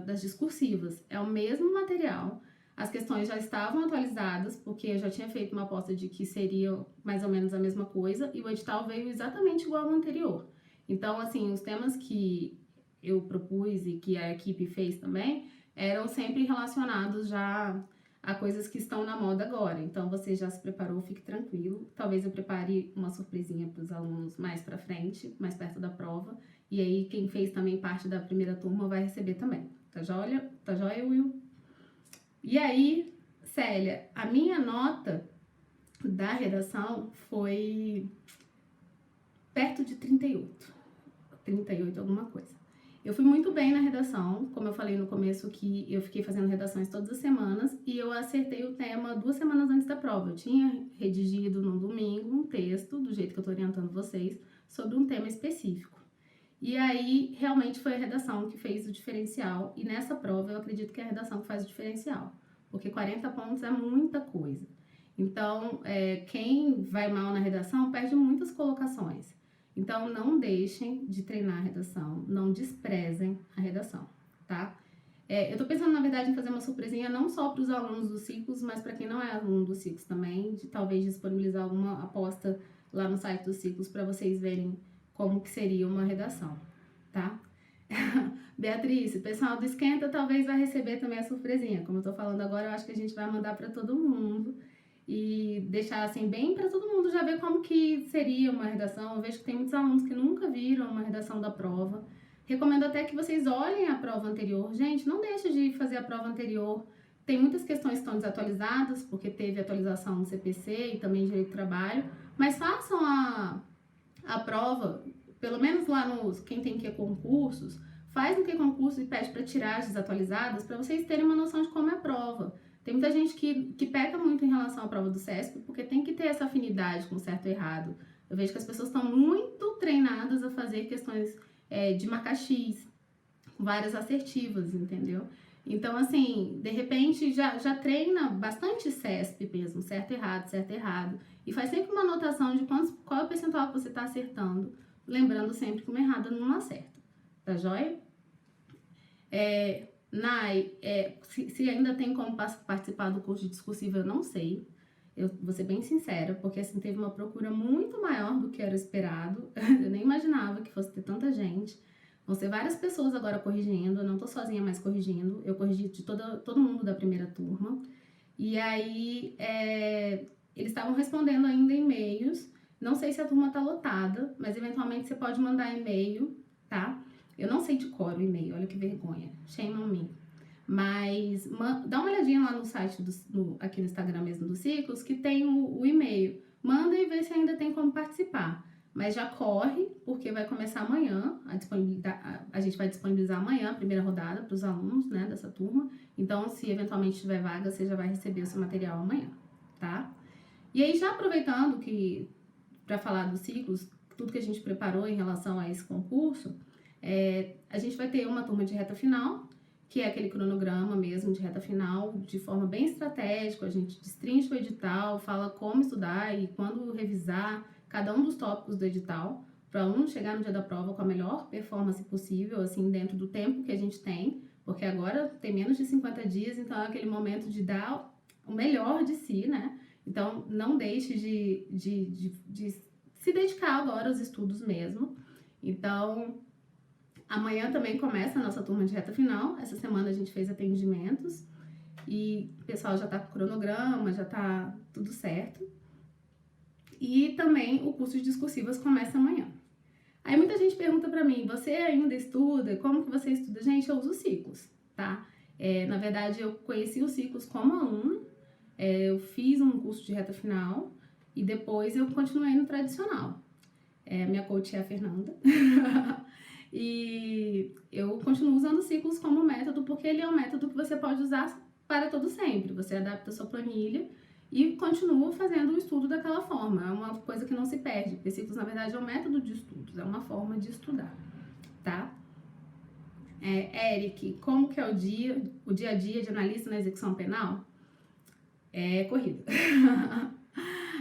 Das discursivas. É o mesmo material. As questões já estavam atualizadas, porque eu já tinha feito uma aposta de que seria mais ou menos a mesma coisa, e o edital veio exatamente igual ao anterior. Então, assim, os temas que eu propus e que a equipe fez também eram sempre relacionados já a coisas que estão na moda agora. Então, você já se preparou, fique tranquilo. Talvez eu prepare uma surpresinha para os alunos mais para frente, mais perto da prova. E aí, quem fez também parte da primeira turma vai receber também. Tá joia? Tá joia, Will? E aí, Célia, a minha nota da redação foi perto de 38. 38 alguma coisa. Eu fui muito bem na redação, como eu falei no começo, que eu fiquei fazendo redações todas as semanas, e eu acertei o tema 2 semanas antes da prova. Eu tinha redigido no domingo um texto, do jeito que eu tô orientando vocês, sobre um tema específico. E aí, realmente foi a redação que fez o diferencial, e nessa prova eu acredito que é a redação que faz o diferencial, porque 40 pontos é muita coisa. Então, quem vai mal na redação perde muitas colocações. Então, não deixem de treinar a redação, não desprezem a redação, tá? Eu tô pensando, na verdade, em fazer uma surpresinha não só para os alunos dos ciclos, mas para quem não é aluno dos ciclos também, de talvez disponibilizar alguma aposta lá no site dos ciclos para vocês verem como que seria uma redação, tá? Beatriz, o pessoal do Esquenta talvez vai receber também a surpresinha. Como eu tô falando agora, eu acho que a gente vai mandar para todo mundo e deixar assim bem para todo mundo já ver como que seria uma redação. Eu vejo que tem muitos alunos que nunca viram uma redação da prova. Recomendo até que vocês olhem a prova anterior. Gente, não deixe de fazer a prova anterior. Tem muitas questões que estão desatualizadas, porque teve atualização no CPC e também Direito do Trabalho, mas façam a prova, pelo menos lá nos quem tem que concursos, faz um que concurso e pede para tirar as desatualizadas, para vocês terem uma noção de como é a prova. Tem muita gente que peca muito em relação à prova do CESP, porque tem que ter essa afinidade com certo e errado. Eu vejo que as pessoas estão muito treinadas a fazer questões de marcar X, várias assertivas, entendeu? Então, assim, de repente, já treina bastante CESP mesmo, certo e errado. E faz sempre uma anotação de qual é o percentual que você está acertando, lembrando sempre que uma errada não acerta. Tá joia? Nai, se ainda tem como participar do curso de discursivo, eu não sei. Eu vou ser bem sincera, porque assim, teve uma procura muito maior do que era esperado. Eu nem imaginava que fosse ter tanta gente. Vão ser várias pessoas agora corrigindo, eu não tô sozinha mais corrigindo. Eu corrigi de todo mundo da primeira turma. E aí, eles estavam respondendo ainda e-mails. Não sei se a turma tá lotada, mas eventualmente você pode mandar e-mail, tá? Eu não sei de cor o e-mail, olha que vergonha. Shame on me. Mas dá uma olhadinha lá no site, aqui no Instagram mesmo do Ciclos, que tem o e-mail. Manda e vê se ainda tem como participar. Mas já corre, porque vai começar amanhã, a gente vai disponibilizar amanhã a primeira rodada para os alunos, né, dessa turma. Então, se eventualmente tiver vaga, você já vai receber o seu material amanhã, tá? E aí, já aproveitando para falar dos ciclos, tudo que a gente preparou em relação a esse concurso, a gente vai ter uma turma de reta final, que é aquele cronograma mesmo de reta final, de forma bem estratégica. A gente destrincha o edital, fala como estudar e quando revisar cada um dos tópicos do edital, para o aluno chegar no dia da prova com a melhor performance possível, assim, dentro do tempo que a gente tem, porque agora tem menos de 50 dias, então é aquele momento de dar o melhor de si, né? Então, não deixe de se dedicar agora aos estudos mesmo. Então, Amanhã também começa a nossa turma de reta final. Essa semana a gente fez atendimentos e o pessoal já tá com cronograma, já tá tudo certo. E também o curso de discursivas começa amanhã. Aí muita gente pergunta pra mim, você ainda estuda? Como que você estuda? Gente, eu uso ciclos, tá? Na verdade, eu conheci os ciclos como aluna, eu fiz um curso de reta final e depois eu continuei no tradicional. Minha coach é a Fernanda. E eu continuo usando ciclos como método, porque ele é um método que você pode usar para todo sempre. Você adapta a sua planilha e continua fazendo o estudo daquela forma. É uma coisa que não se perde, porque ciclos, na verdade, é um método de estudos, é uma forma de estudar, tá? Eric, como que é o dia a dia de analista na execução penal? É corrido.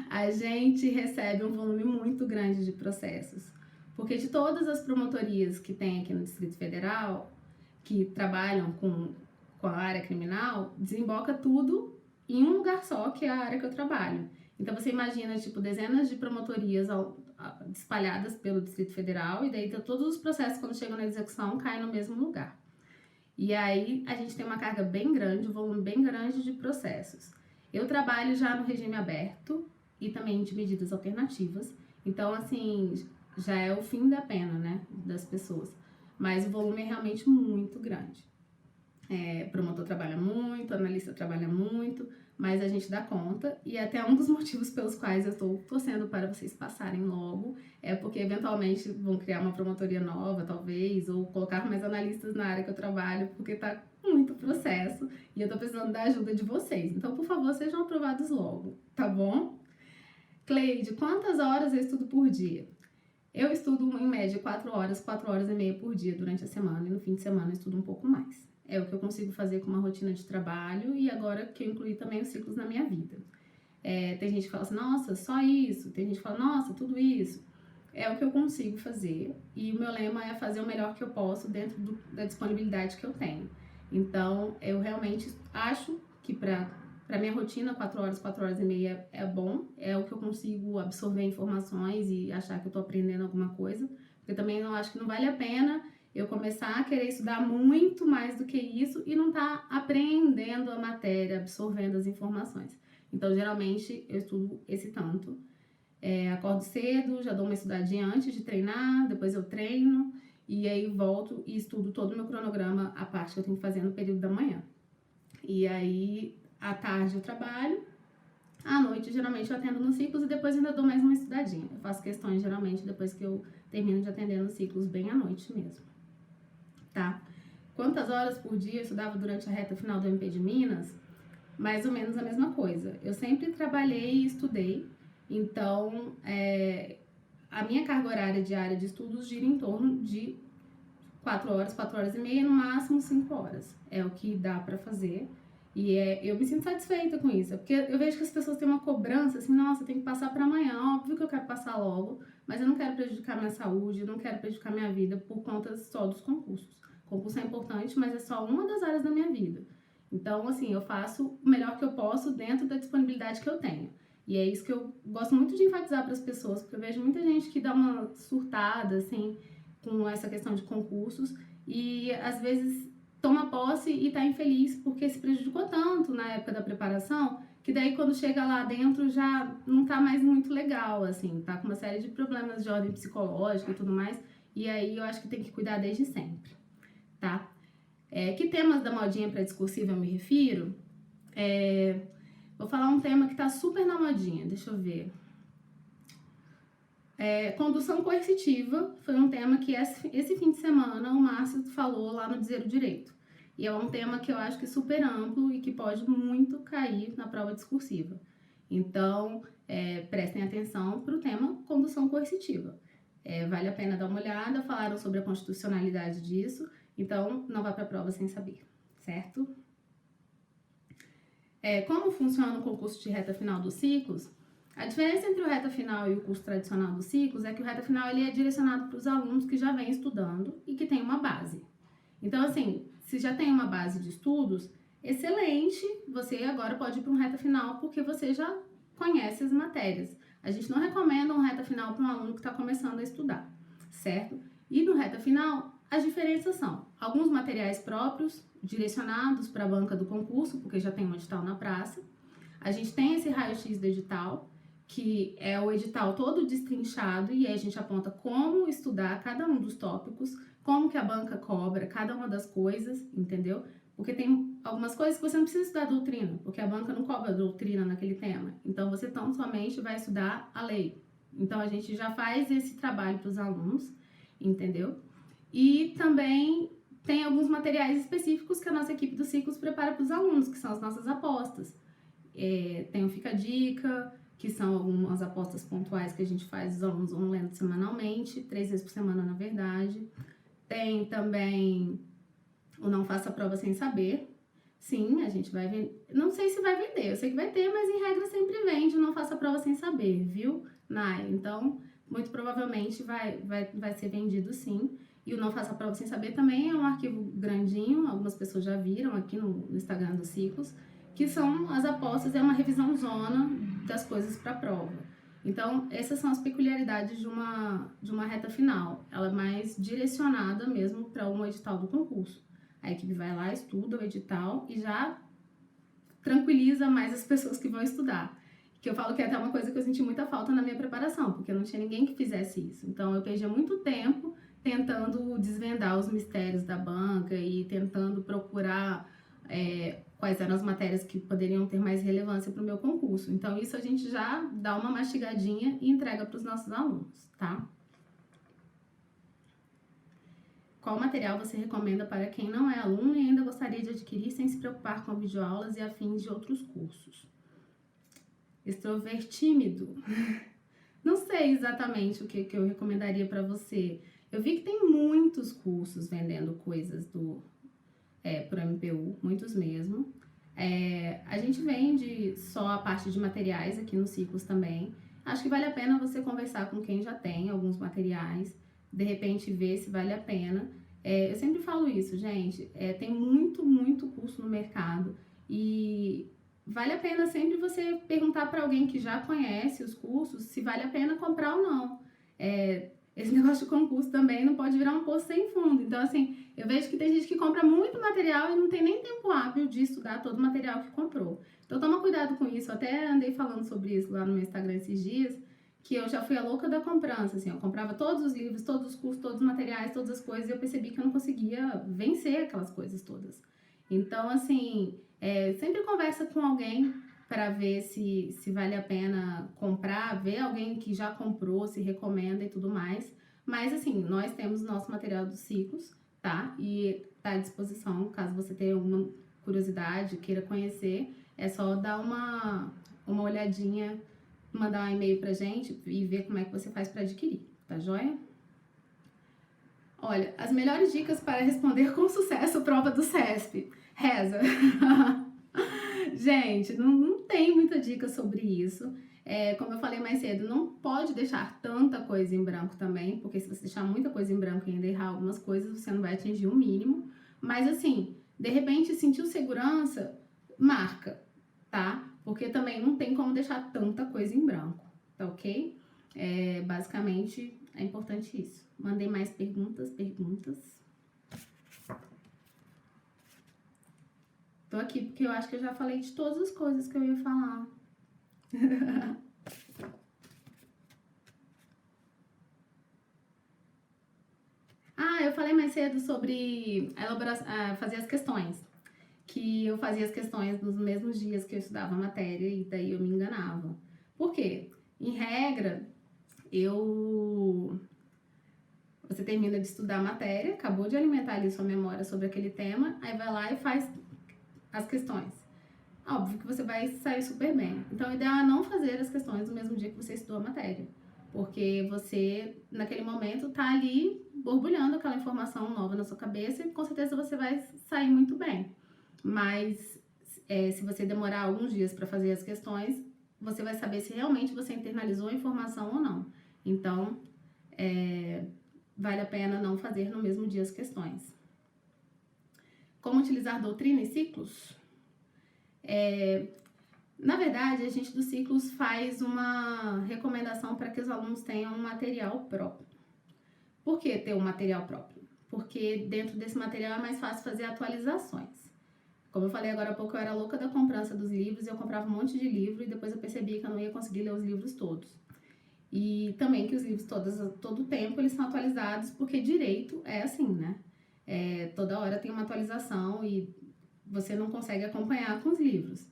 A gente recebe um volume muito grande de processos. Porque de todas as promotorias que tem aqui no Distrito Federal, que trabalham com a área criminal, desemboca tudo em um lugar só, que é a área que eu trabalho. Então você imagina, tipo, dezenas de promotorias espalhadas pelo Distrito Federal, e daí todos os processos, quando chegam na execução, caem no mesmo lugar. E aí a gente tem uma carga bem grande, um volume bem grande de processos. Eu trabalho já no regime aberto e também de medidas alternativas. Então, assim, já é o fim da pena, né, das pessoas. Mas o volume é realmente muito grande. Promotor trabalha muito, analista trabalha muito, mas a gente dá conta. E até um dos motivos pelos quais eu estou torcendo para vocês passarem logo é porque eventualmente vão criar uma promotoria nova, talvez, ou colocar mais analistas na área que eu trabalho, porque tá muito processo e eu tô precisando da ajuda de vocês. Então, por favor, sejam aprovados logo, tá bom? Cleide, quantas horas eu estudo por dia? Eu estudo em média 4 horas e meia por dia durante a semana, e no fim de semana eu estudo um pouco mais. É o que eu consigo fazer com uma rotina de trabalho e agora que eu incluí também os ciclos na minha vida. Tem gente que fala assim, nossa, só isso. Tem gente que fala, nossa, tudo isso. É o que eu consigo fazer e o meu lema é fazer o melhor que eu posso dentro da disponibilidade que eu tenho. Então, eu realmente acho que para minha rotina, 4 horas e meia é bom, é o que eu consigo absorver informações e achar que eu tô aprendendo alguma coisa, porque também eu acho que não vale a pena eu começar a querer estudar muito mais do que isso e não tá aprendendo a matéria, absorvendo as informações. Então, geralmente, eu estudo esse tanto. Acordo cedo, já dou uma estudadinha antes de treinar, depois eu treino, e aí volto e estudo todo o meu cronograma, a parte que eu tenho que fazer no período da manhã. E aí, à tarde eu trabalho, à noite geralmente eu atendo nos ciclos e depois ainda dou mais uma estudadinha. Eu faço questões geralmente depois que eu termino de atender nos ciclos, bem à noite mesmo, tá? Quantas horas por dia eu estudava durante a reta final do MP de Minas? Mais ou menos a mesma coisa. Eu sempre trabalhei e estudei, então a minha carga horária diária de estudos gira em torno de 4 horas e meia, no máximo 5 horas. É o que dá pra fazer. E eu me sinto satisfeita com isso, porque eu vejo que as pessoas têm uma cobrança, assim, nossa, tem que passar pra amanhã, óbvio que eu quero passar logo, mas eu não quero prejudicar minha saúde, eu não quero prejudicar minha vida por conta só dos concursos. Concurso é importante, mas é só uma das áreas da minha vida. Então, assim, eu faço o melhor que eu posso dentro da disponibilidade que eu tenho. E é isso que eu gosto muito de enfatizar para as pessoas, porque eu vejo muita gente que dá uma surtada, assim, com essa questão de concursos e, às vezes, toma posse e tá infeliz porque se prejudicou tanto na época da preparação, que daí quando chega lá dentro já não tá mais muito legal, assim, tá com uma série de problemas de ordem psicológica e tudo mais, e aí eu acho que tem que cuidar desde sempre, tá? Que temas da modinha para discursiva eu me refiro? Vou falar um tema que tá super na modinha, deixa eu ver. Condução coercitiva foi um tema que esse fim de semana o Márcio falou lá no Dizer o Direito. E é um tema que eu acho que é super amplo e que pode muito cair na prova discursiva. Então, prestem atenção para o tema condução coercitiva. Vale a pena dar uma olhada, falaram sobre a constitucionalidade disso, então não vá para a prova sem saber, certo? Como funciona o concurso de reta final dos ciclos? A diferença entre o reta final e o curso tradicional dos ciclos é que o reta final ele é direcionado para os alunos que já vêm estudando e que tem uma base. Então, assim, se já tem uma base de estudos, excelente, você agora pode ir para um reta final porque você já conhece as matérias. A gente não recomenda um reta final para um aluno que está começando a estudar, certo? E no reta final, as diferenças são alguns materiais próprios, direcionados para a banca do concurso, porque já tem um edital na praça. A gente tem esse raio-x do edital, que é o edital todo destrinchado, e aí a gente aponta como estudar cada um dos tópicos, como que a banca cobra cada uma das coisas, entendeu? Porque tem algumas coisas que você não precisa estudar doutrina, porque a banca não cobra doutrina naquele tema. Então, você tão somente vai estudar a lei. Então, a gente já faz esse trabalho para os alunos, entendeu? E também tem alguns materiais específicos que a nossa equipe do Ciclos prepara para os alunos, que são as nossas apostas. Tem o Fica a Dica, que são algumas apostas pontuais que a gente faz, os alunos vão lendo semanalmente, 3 vezes por semana, na verdade. Tem também o Não Faça Prova Sem Saber. Sim, a gente vai vender. Não sei se vai vender, eu sei que vai ter, mas em regra sempre vende o Não Faça Prova Sem Saber, viu, Nai? Então, muito provavelmente vai ser vendido sim. E o Não Faça Prova Sem Saber também é um arquivo grandinho, algumas pessoas já viram aqui no Instagram dos Ciclos, que são as apostas, é uma revisão zona das coisas para a prova. Então, essas são as peculiaridades de uma reta final. Ela é mais direcionada mesmo para um edital do concurso. A equipe vai lá, estuda o edital e já tranquiliza mais as pessoas que vão estudar. Que eu falo que é até uma coisa que eu senti muita falta na minha preparação, porque não tinha ninguém que fizesse isso. Então, eu perdi muito tempo tentando desvendar os mistérios da banca e tentando procurar quais eram as matérias que poderiam ter mais relevância para o meu concurso. Então, isso a gente já dá uma mastigadinha e entrega para os nossos alunos, tá? Qual material você recomenda para quem não é aluno e ainda gostaria de adquirir sem se preocupar com videoaulas e afins de outros cursos? Extrovertímido? Não sei exatamente o que eu recomendaria para você. Eu vi que tem muitos cursos vendendo coisas pro MPU, muitos mesmo. A gente vende só a parte de materiais aqui no Ciclos também. Acho que vale a pena você conversar com quem já tem alguns materiais, de repente ver se vale a pena. Eu sempre falo isso, gente, tem muito curso no mercado e vale a pena sempre você perguntar para alguém que já conhece os cursos se vale a pena comprar ou não. Esse negócio de concurso também não pode virar um poço sem fundo. Então, assim, eu vejo que tem gente que compra muito material e não tem nem tempo hábil de estudar todo o material que comprou. Então, toma cuidado com isso. Eu até andei falando sobre isso lá no meu Instagram esses dias, que eu já fui a louca da comprança, assim, eu comprava todos os livros, todos os cursos, todos os materiais, todas as coisas, e eu percebi que eu não conseguia vencer aquelas coisas todas. Então, assim, sempre conversa com alguém para ver se vale a pena comprar, ver alguém que já comprou, se recomenda e tudo mais. Mas, assim, nós temos nosso material dos Ciclos, tá? E tá à disposição, caso você tenha alguma curiosidade, queira conhecer, é só dar uma olhadinha, mandar um e-mail pra gente e ver como é que você faz para adquirir, tá joia? Olha, as melhores dicas para responder com sucesso a prova do CESP. Reza! Gente, não tem muita dica sobre isso. Como eu falei mais cedo, não pode deixar tanta coisa em branco também, porque se você deixar muita coisa em branco e ainda errar algumas coisas, você não vai atingir o mínimo. Mas assim, de repente sentiu segurança, marca, tá? Porque também não tem como deixar tanta coisa em branco, tá ok? Basicamente, é importante isso. Mandei mais perguntas. Tô aqui porque eu acho que eu já falei de todas as coisas que eu ia falar. Eu falei mais cedo sobre fazer as questões. Que eu fazia as questões nos mesmos dias que eu estudava a matéria e daí eu me enganava. Por quê? Em regra, você termina de estudar a matéria, acabou de alimentar ali sua memória sobre aquele tema, aí vai lá e faz as questões. Óbvio que você vai sair super bem. Então, o ideal é não fazer as questões no mesmo dia que você estudou a matéria. Porque você, naquele momento, tá ali borbulhando aquela informação nova na sua cabeça e com certeza você vai sair muito bem. Mas, se você demorar alguns dias para fazer as questões, você vai saber se realmente você internalizou a informação ou não. Então, vale a pena não fazer no mesmo dia as questões. Como utilizar doutrina e ciclos? Na verdade, a gente dos Ciclos faz uma recomendação para que os alunos tenham um material próprio. Por que ter um material próprio? porque dentro desse material é mais fácil fazer atualizações. Como eu falei agora há pouco, eu era louca da comprança dos livros, eu comprava um monte de livro e depois eu percebi que eu não ia conseguir ler os livros todos. E também que os livros todo o tempo eles são atualizados, porque direito é assim, né? Toda hora tem uma atualização e você não consegue acompanhar com os livros.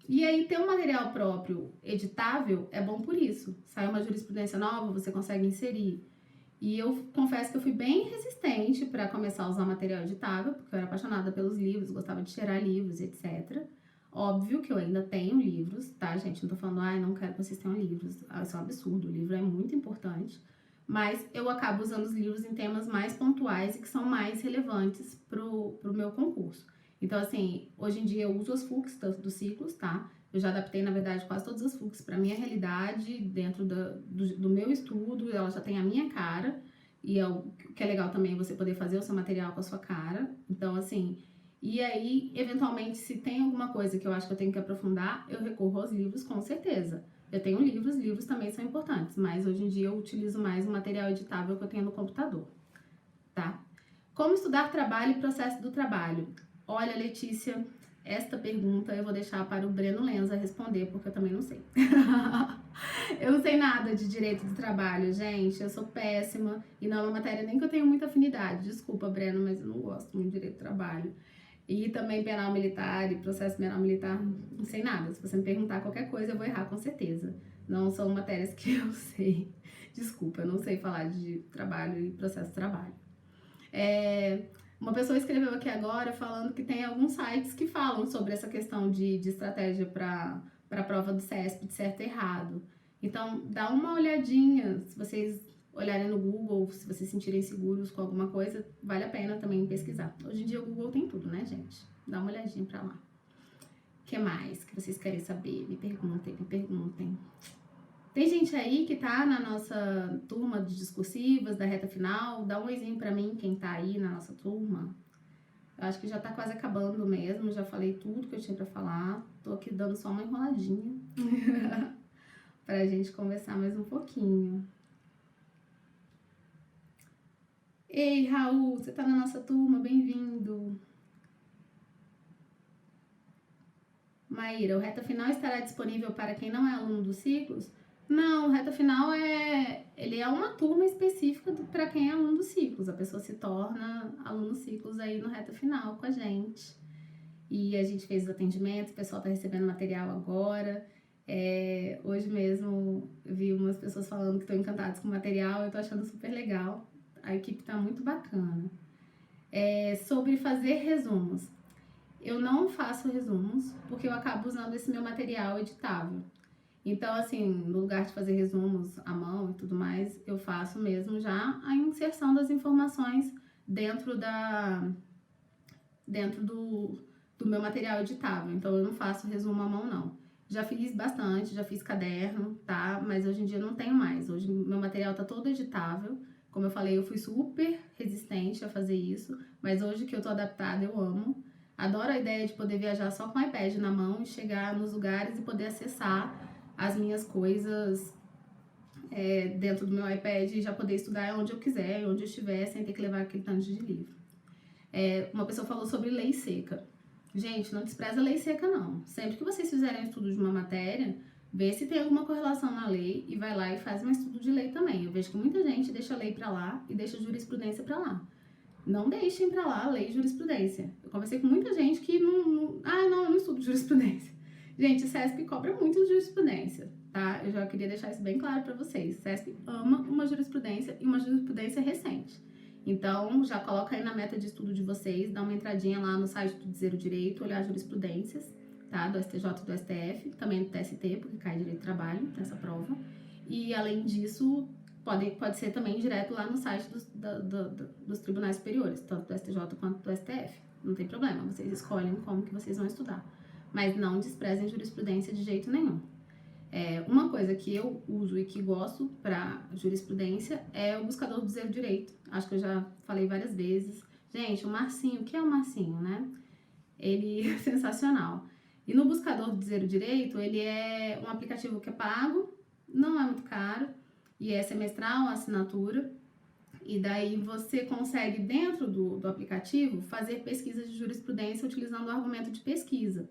E aí ter um material próprio editável é bom por isso. Sai uma jurisprudência nova, você consegue inserir. E eu confesso que eu fui bem resistente para começar a usar material editável, porque eu era apaixonada pelos livros, gostava de cheirar livros, etc. Óbvio que eu ainda tenho livros, tá, gente? Não tô falando, não quero que vocês tenham livros. Isso é um absurdo, o livro é muito importante. Mas eu acabo usando os livros em temas mais pontuais e que são mais relevantes pro meu concurso. Então, assim, hoje em dia eu uso as FUCs dos ciclos, tá? Eu já adaptei, na verdade, quase todas as FUCs para minha realidade, dentro do meu estudo, ela já tem a minha cara. E o que é legal também é você poder fazer o seu material com a sua cara. Então, assim, e aí, eventualmente, se tem alguma coisa que eu acho que eu tenho que aprofundar, eu recorro aos livros, com certeza. Eu tenho livros também são importantes, mas hoje em dia eu utilizo mais o material editável que eu tenho no computador, tá? Como estudar trabalho e processo do trabalho? Olha, Letícia, esta pergunta eu vou deixar para o Breno Lenza responder, porque eu também não sei. Eu não sei nada de direito do trabalho, gente, eu sou péssima e não é uma matéria nem que eu tenho muita afinidade. Desculpa, Breno, mas eu não gosto muito de direito do trabalho. E também penal militar e processo penal militar, não sei nada. Se você me perguntar qualquer coisa, eu vou errar com certeza. Não são matérias que eu sei. Desculpa, eu não sei falar de trabalho e processo de trabalho. Uma pessoa escreveu aqui agora falando que tem alguns sites que falam sobre essa questão de estratégia para a prova do CESP, de certo e errado. Então, dá uma olhadinha, se vocês olharem no Google, se vocês se sentirem seguros com alguma coisa, vale a pena também pesquisar. Hoje em dia o Google tem tudo, né, gente? Dá uma olhadinha pra lá. O que mais que vocês querem saber? Me perguntem. Tem gente aí que tá na nossa turma de discursivas, da reta final? Dá um oizinho pra mim, quem tá aí na nossa turma. Eu acho que já tá quase acabando mesmo, já falei tudo que eu tinha pra falar. Tô aqui dando só uma enroladinha pra gente conversar mais um pouquinho. Ei, Raul, você tá na nossa turma, bem-vindo. Maíra, o Reta Final estará disponível para quem não é aluno dos ciclos? Não, o Reta Final ele é uma turma específica para quem é aluno dos ciclos. A pessoa se torna aluno dos ciclos aí no Reta Final com a gente. E a gente fez os atendimentos, o pessoal tá recebendo material agora. Hoje mesmo eu vi umas pessoas falando que estão encantadas com o material, eu tô achando super legal. A equipe tá muito bacana. Sobre fazer resumos. Eu não faço resumos, porque eu acabo usando esse meu material editável. Então, assim, no lugar de fazer resumos à mão e tudo mais, eu faço mesmo já a inserção das informações dentro do meu material editável. Então, eu não faço resumo à mão, não. Já fiz bastante, já fiz caderno, tá? Mas hoje em dia não tenho mais. Hoje meu material tá todo editável. Como eu falei, eu fui super resistente a fazer isso, mas hoje que eu tô adaptada, eu amo. Adoro a ideia de poder viajar só com o iPad na mão e chegar nos lugares e poder acessar as minhas coisas dentro do meu iPad e já poder estudar onde eu quiser, onde eu estiver, sem ter que levar aquele tanto de livro. Uma pessoa falou sobre lei seca. Gente, não despreza a lei seca, não. Sempre que vocês fizerem estudo de uma matéria, vê se tem alguma correlação na lei e vai lá e faz um estudo de lei também. Eu vejo que muita gente deixa a lei pra lá e deixa a jurisprudência pra lá. Não deixem pra lá lei e jurisprudência. Eu conversei com muita gente que eu não estudo jurisprudência. Gente, o CESP cobra muito de jurisprudência, tá? Eu já queria deixar isso bem claro pra vocês. O CESP ama uma jurisprudência e uma jurisprudência recente. Então, já coloca aí na meta de estudo de vocês, dá uma entradinha lá no site do Dizer o Direito, olhar jurisprudências, tá? Do STJ e do STF, também do TST, porque cai direito do trabalho nessa prova. E, além disso, pode ser também direto lá no site dos tribunais superiores, tanto do STJ quanto do STF. Não tem problema, vocês escolhem como que vocês vão estudar. Mas não desprezem jurisprudência de jeito nenhum. Uma coisa que eu uso e que gosto para jurisprudência é o buscador do Dizer o Direito. Acho que eu já falei várias vezes. Gente, o Marcinho, o que é o Marcinho, né? Ele é sensacional. E no buscador do Dizer o Direito, ele é um aplicativo que é pago, não é muito caro, e é semestral a assinatura. E daí você consegue, dentro do aplicativo, fazer pesquisas de jurisprudência utilizando o argumento de pesquisa.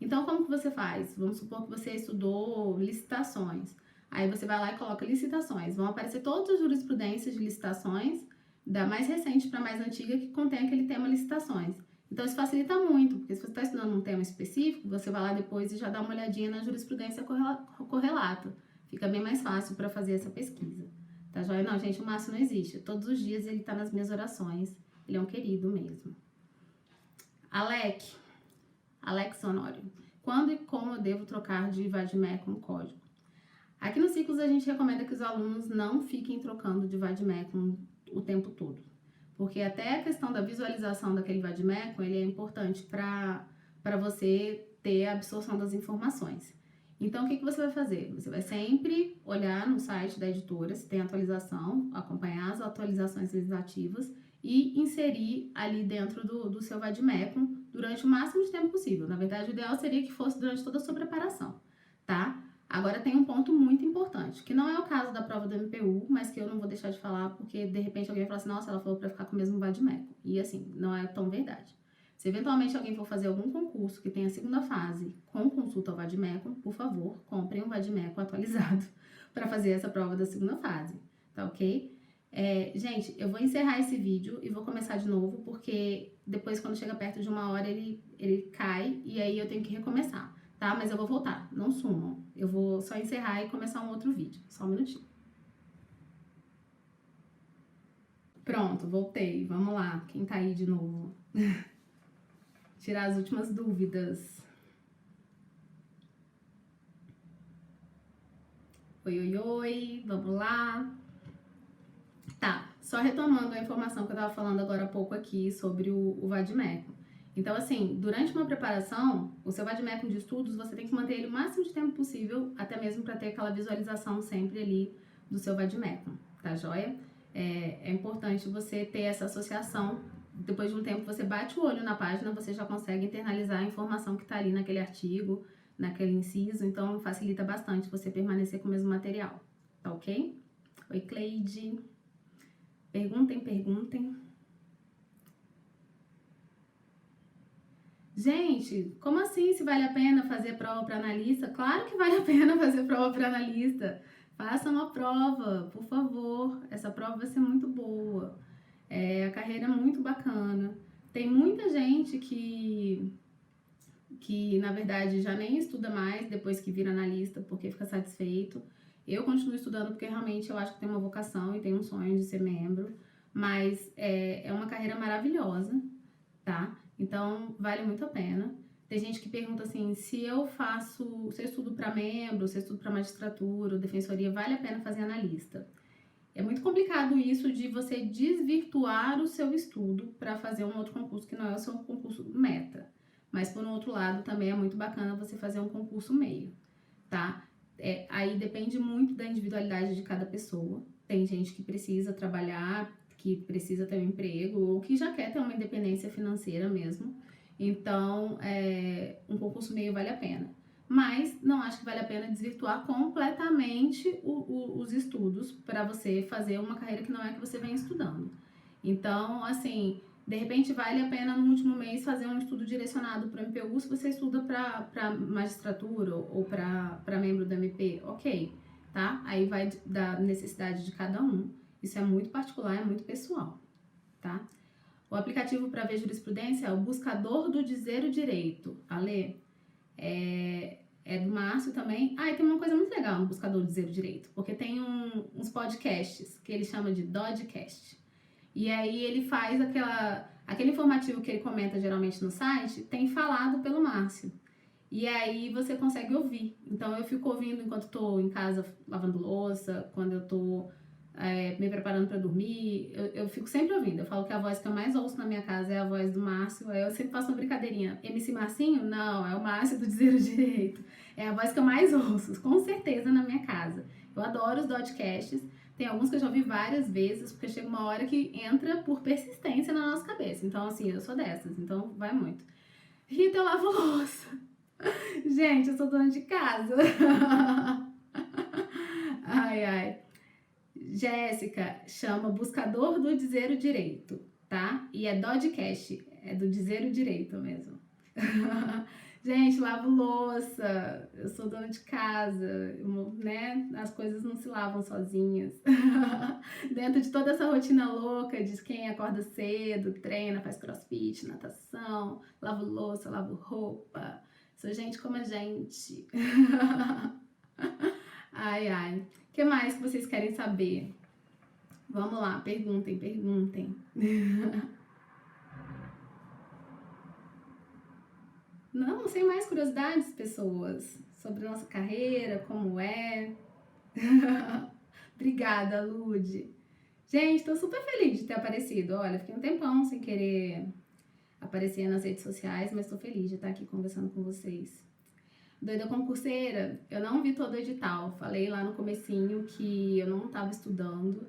Então, como que você faz? Vamos supor que você estudou licitações. Aí você vai lá e coloca licitações. Vão aparecer todas as jurisprudências de licitações, da mais recente para a mais antiga, que contém aquele tema licitações. Então, isso facilita muito, porque se você está estudando um tema específico, você vai lá depois e já dá uma olhadinha na jurisprudência correlata. Fica bem mais fácil para fazer essa pesquisa. Tá joia? Não, gente, o Márcio não existe. Todos os dias ele tá nas minhas orações. Ele é um querido mesmo. Alex Honório. Quando e como eu devo trocar de VADME com código? Aqui no Ciclos a gente recomenda que os alunos não fiquem trocando de VADME o tempo todo. Porque até a questão da visualização daquele VADME, ele é importante para você ter a absorção das informações. Então, o que você vai fazer? Você vai sempre olhar no site da editora se tem atualização, acompanhar as atualizações legislativas e inserir ali dentro do seu VADMECUM durante o máximo de tempo possível. Na verdade, o ideal seria que fosse durante toda a sua preparação, tá? Agora tem um ponto muito importante, que não é o caso da prova do MPU, mas que eu não vou deixar de falar, porque de repente alguém vai falar assim, nossa, ela falou para ficar com o mesmo VADMECUM. E assim, não é tão verdade. Se eventualmente alguém for fazer algum concurso que tenha a segunda fase com consulta ao VADMECUM, por favor, comprem um VADMECUM atualizado para fazer essa prova da segunda fase, tá ok? Gente, eu vou encerrar esse vídeo e vou começar de novo, porque depois quando chega perto de 1 hora ele cai e aí eu tenho que recomeçar, tá? Mas eu vou voltar, não sumam. Eu vou só encerrar e começar um outro vídeo, só um minutinho. Pronto, voltei, vamos lá, quem tá aí de novo? Tirar as últimas dúvidas. Oi, vamos lá. Tá, só retomando a informação que eu tava falando agora há pouco aqui sobre o VADMECUM. Então, assim, durante uma preparação, o seu VADMECUM de estudos, você tem que manter ele o máximo de tempo possível, até mesmo para ter aquela visualização sempre ali do seu VADMECUM, tá joia? É importante você ter essa associação. Depois de um tempo, você bate o olho na página, você já consegue internalizar a informação que tá ali naquele artigo, naquele inciso, então facilita bastante você permanecer com o mesmo material, tá ok? Oi, Cleide. Perguntem. Gente, como assim se vale a pena fazer prova para analista? Claro que vale a pena fazer prova para analista. Faça uma prova, por favor. Essa prova vai ser muito boa. A carreira é muito bacana. Tem muita gente que na verdade já nem estuda mais depois que vira analista porque fica satisfeito. Eu continuo estudando porque realmente eu acho que tenho uma vocação e tenho um sonho de ser membro, mas é uma carreira maravilhosa, tá? Então vale muito a pena. Tem gente que pergunta assim, se eu estudo para membro, se eu estudo para magistratura ou defensoria, vale a pena fazer analista? É muito complicado isso de você desvirtuar o seu estudo para fazer um outro concurso que não é o seu concurso meta. Mas, por um outro lado, também é muito bacana você fazer um concurso meio, tá? Aí depende muito da individualidade de cada pessoa. Tem gente que precisa trabalhar, que precisa ter um emprego, ou que já quer ter uma independência financeira mesmo. Então, um concurso meio vale a pena. Mas não acho que vale a pena desvirtuar completamente os estudos para você fazer uma carreira que não é que você vem estudando. Então, assim, de repente vale a pena no último mês fazer um estudo direcionado para o MPU se você estuda para magistratura ou para membro do MP, ok, tá? Aí vai da necessidade de cada um. Isso é muito particular, é muito pessoal, tá? O aplicativo para ver jurisprudência é o Buscador do Dizer o Direito. Ale, é do Márcio também. E tem uma coisa muito legal no Buscador do Dizer o Direito, porque tem uns podcasts que ele chama de Dodcast. E aí ele faz aquele informativo que ele comenta geralmente no site, tem falado pelo Márcio. E aí você consegue ouvir. Então eu fico ouvindo enquanto estou em casa lavando louça, quando eu estou me preparando para dormir, eu fico sempre ouvindo. Eu falo que a voz que eu mais ouço na minha casa é a voz do Márcio. Aí eu sempre faço uma brincadeirinha. MC Marcinho? Não, é o Márcio do Dizer o Direito. É a voz que eu mais ouço, com certeza, na minha casa. Eu adoro os podcasts. Tem alguns que eu já ouvi várias vezes, porque chega uma hora que entra por persistência na nossa cabeça. Então, assim, eu sou dessas, então vai muito. Rita, eu lavo louça. Gente, eu sou dona de casa. Ai. Jéssica chama Buscador do Dizer o Direito, tá? E é Dodcast, é do Dizer o Direito mesmo. Gente, lavo louça, eu sou dona de casa, né? As coisas não se lavam sozinhas. Dentro de toda essa rotina louca de quem acorda cedo, treina, faz crossfit, natação, lavo louça, lavo roupa. Sou gente como a gente. Ai, ai. O que mais que vocês querem saber? Vamos lá, perguntem. Não, sem mais curiosidades, pessoas, sobre a nossa carreira, como é. Obrigada, Lude. Gente, tô super feliz de ter aparecido. Olha, fiquei um tempão sem querer aparecer nas redes sociais, mas tô feliz de estar aqui conversando com vocês. Doida concurseira, eu não vi todo o edital. Falei lá no comecinho que eu não estava estudando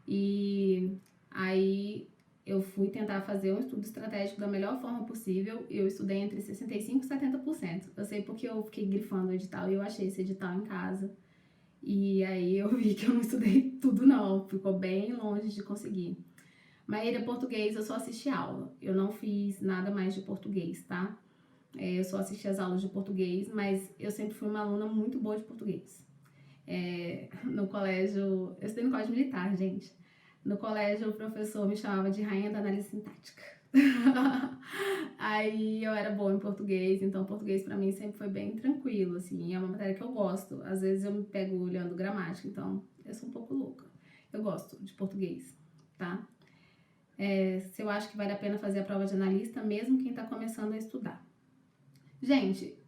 e aí eu fui tentar fazer um estudo estratégico da melhor forma possível. Eu estudei entre 65% e 70%. Eu sei porque eu fiquei grifando o edital e eu achei esse edital em casa. E aí eu vi que eu não estudei tudo não, ficou bem longe de conseguir. Maíra, português, eu só assisti aula. Eu não fiz nada mais de português, tá? Eu só assisti as aulas de português, mas eu sempre fui uma aluna muito boa de português. No colégio, eu estudei no colégio militar, gente. No colégio, o professor me chamava de rainha da análise sintática. Aí eu era boa em português, então o português pra mim sempre foi bem tranquilo, assim. É uma matéria que eu gosto. Às vezes eu me pego olhando gramática, então eu sou um pouco louca. Eu gosto de português, tá? Se eu acho que vale a pena fazer a prova de analista, mesmo quem tá começando a estudar. Gente,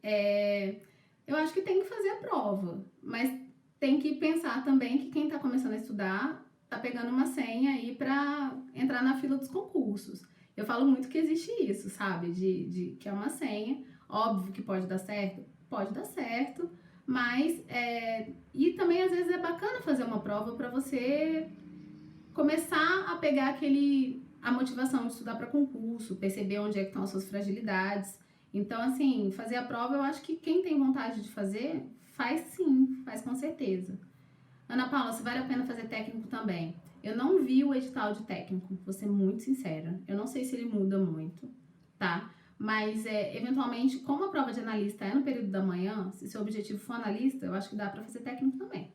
eu acho que tem que fazer a prova, mas tem que pensar também que quem tá começando a estudar tá pegando uma senha aí pra entrar na fila dos concursos. Eu falo muito que existe isso, sabe? De que é uma senha. Óbvio que pode dar certo, mas e também às vezes é bacana fazer uma prova pra você começar a pegar a motivação de estudar para concurso, perceber onde é que estão as suas fragilidades. Então, assim, fazer a prova, eu acho que quem tem vontade de fazer, faz sim, faz com certeza. Ana Paula, se vale a pena fazer técnico também. Eu não vi o edital de técnico, vou ser muito sincera. Eu não sei se ele muda muito, tá? Mas, eventualmente, como a prova de analista é no período da manhã, se seu objetivo for analista, eu acho que dá para fazer técnico também,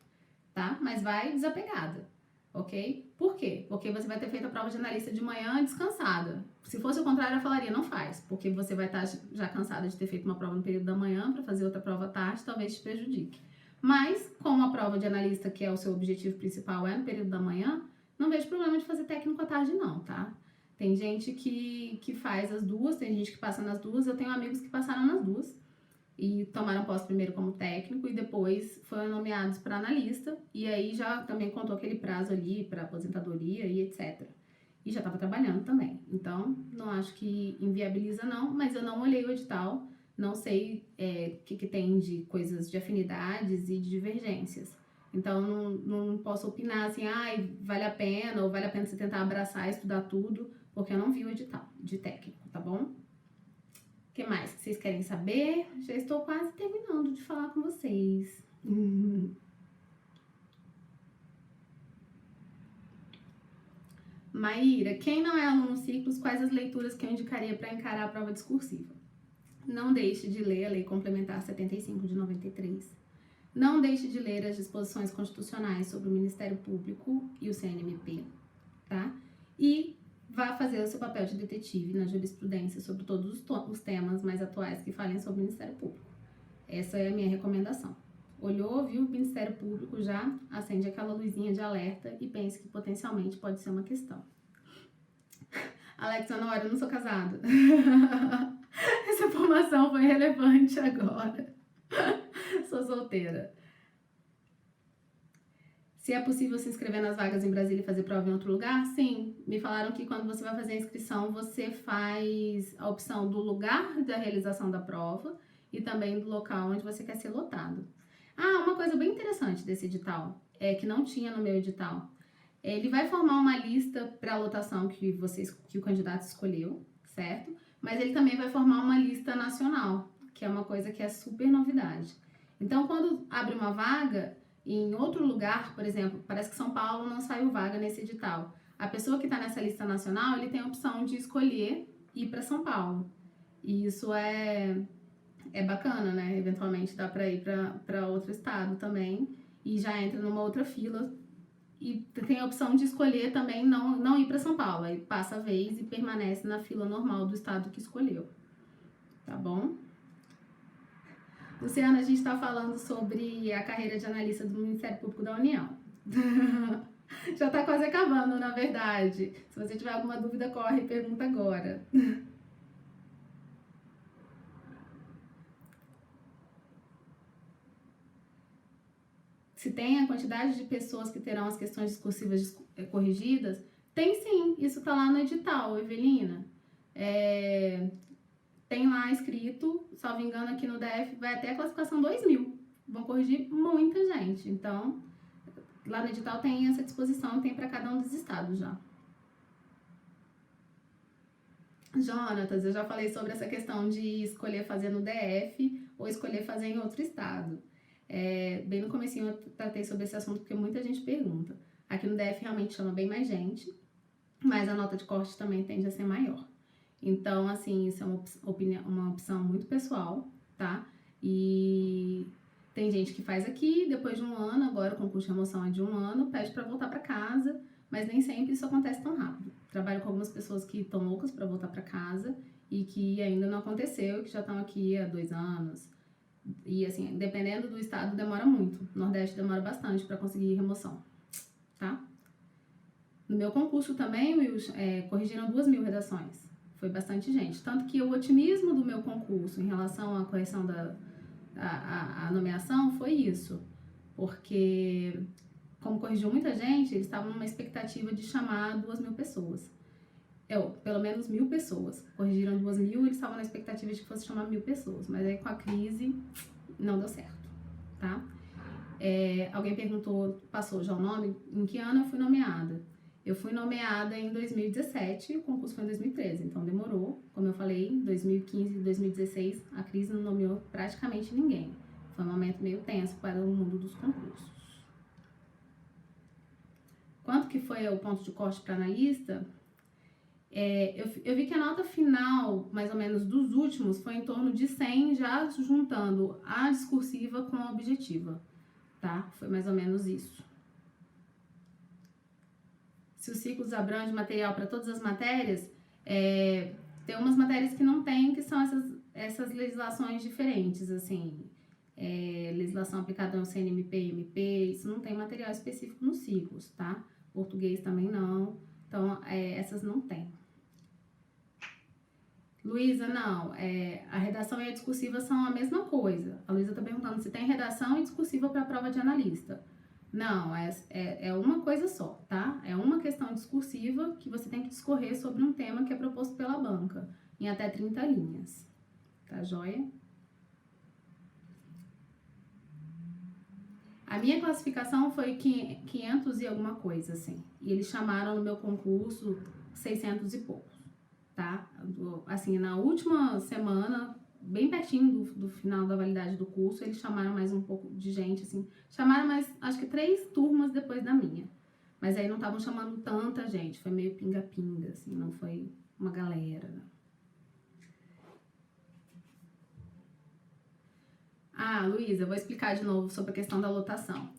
tá? Mas vai desapegada, ok? Por quê? Porque você vai ter feito a prova de analista de manhã descansada. Se fosse o contrário, eu falaria, não faz, porque você vai estar já cansada de ter feito uma prova no período da manhã para fazer outra prova à tarde, talvez te prejudique. Mas, como a prova de analista, que é o seu objetivo principal, é no período da manhã, não vejo problema de fazer técnico à tarde não, tá? Tem gente que faz as duas, tem gente que passa nas duas, eu tenho amigos que passaram nas duas e tomaram posse primeiro como técnico e depois foram nomeados para analista e aí já também contou aquele prazo ali para aposentadoria e etc. E já estava trabalhando também. Então, não acho que inviabiliza não, mas eu não olhei o edital, não sei o que tem de coisas de afinidades e de divergências. Então, não posso opinar assim, vale a pena ou vale a pena você tentar abraçar e estudar tudo, porque eu não vi o edital de técnico, tá bom? O que mais que vocês querem saber? Já estou quase terminando de falar com vocês. Maíra, quem não é aluno Ciclos, quais as leituras que eu indicaria para encarar a prova discursiva? Não deixe de ler a Lei Complementar 75 de 93. Não deixe de ler as disposições constitucionais sobre o Ministério Público e o CNMP, tá? E vá fazer o seu papel de detetive na jurisprudência sobre todos os temas mais atuais que falem sobre o Ministério Público. Essa é a minha recomendação. Olhou, viu o Ministério Público, já acende aquela luzinha de alerta e pense que potencialmente pode ser uma questão. Alex Honório, eu não sou casado. Essa informação foi relevante agora. Sou solteira. Se é possível se inscrever nas vagas em Brasília e fazer prova em outro lugar? Sim. Me falaram que quando você vai fazer a inscrição, você faz a opção do lugar da realização da prova e também do local onde você quer ser lotado. Uma coisa bem interessante desse edital, que não tinha no meu edital. Ele vai formar uma lista para a lotação que o candidato escolheu, certo? Mas ele também vai formar uma lista nacional, que é uma coisa que é super novidade. Então, quando abre uma vaga, em outro lugar, por exemplo, parece que São Paulo não saiu vaga nesse edital. A pessoa que está nessa lista nacional, ele tem a opção de escolher ir para São Paulo. E isso é bacana, né? Eventualmente dá para ir para outro estado também e já entra numa outra fila. E tem a opção de escolher também não ir para São Paulo. Aí passa a vez e permanece na fila normal do estado que escolheu. Tá bom? Luciana, a gente está falando sobre a carreira de analista do Ministério Público da União. Já está quase acabando, na verdade. Se você tiver alguma dúvida, corre e pergunta agora. Se tem a quantidade de pessoas que terão as questões discursivas corrigidas, tem sim, isso está lá no edital, Evelina. Tem lá escrito, salvo engano, aqui no DF, vai até a classificação 2000. Vão corrigir muita gente. Então, lá no edital tem essa disposição, tem para cada um dos estados já. Jonatas, eu já falei sobre essa questão de escolher fazer no DF ou escolher fazer em outro estado. Bem no comecinho eu tratei sobre esse assunto porque muita gente pergunta. Aqui no DF realmente chama bem mais gente, mas a nota de corte também tende a ser maior. Então, assim, isso é uma opção muito pessoal, tá? E tem gente que faz aqui, depois de um ano, agora o concurso de remoção é de um ano, pede para voltar para casa, mas nem sempre isso acontece tão rápido. Trabalho com algumas pessoas que estão loucas para voltar para casa e que ainda não aconteceu e que já estão aqui há 2 anos. E assim, dependendo do estado, demora muito. O Nordeste demora bastante para conseguir remoção, tá? No meu concurso também, Wilson, corrigiram 2.000 redações. Foi bastante gente. Tanto que o otimismo do meu concurso em relação à correção da nomeação foi isso. Porque, como corrigiu muita gente, eles estavam numa expectativa de chamar 2.000 pessoas. Pelo menos 1.000 pessoas. Corrigiram 2.000, eles estavam na expectativa de que fosse chamar 1.000 pessoas. Mas aí com a crise, não deu certo, tá? Alguém perguntou, passou já o nome? Em que ano eu fui nomeada? Eu fui nomeada em 2017, o concurso foi em 2013, então demorou. Como eu falei, em 2015 e 2016, a crise não nomeou praticamente ninguém. Foi um momento meio tenso para o mundo dos concursos. Quanto que foi o ponto de corte para analista? Eu vi que a nota final, mais ou menos, dos últimos, foi em torno de 100, já juntando a discursiva com a objetiva, tá? Foi mais ou menos isso. Se os ciclos abrangem material para todas as matérias, tem umas matérias que não tem, que são essas legislações diferentes, assim, legislação aplicada ao CNMP e MP, isso não tem material específico nos ciclos, tá? Português também não, então essas não tem. Luísa, não, a redação e a discursiva são a mesma coisa. A Luísa está perguntando se tem redação e discursiva para a prova de analista. Não, é uma coisa só, tá? É uma questão discursiva que você tem que discorrer sobre um tema que é proposto pela banca, em até 30 linhas. Tá joia? A minha classificação foi 500 e alguma coisa, assim. E eles chamaram no meu concurso 600 e poucos, tá? Assim, na última semana, bem pertinho do final da validade do curso, eles chamaram mais um pouco de gente, assim. Chamaram mais, acho que 3 turmas depois da minha. Mas aí não estavam chamando tanta gente, foi meio pinga-pinga, assim, não foi uma galera, né? Luísa, eu vou explicar de novo sobre a questão da lotação.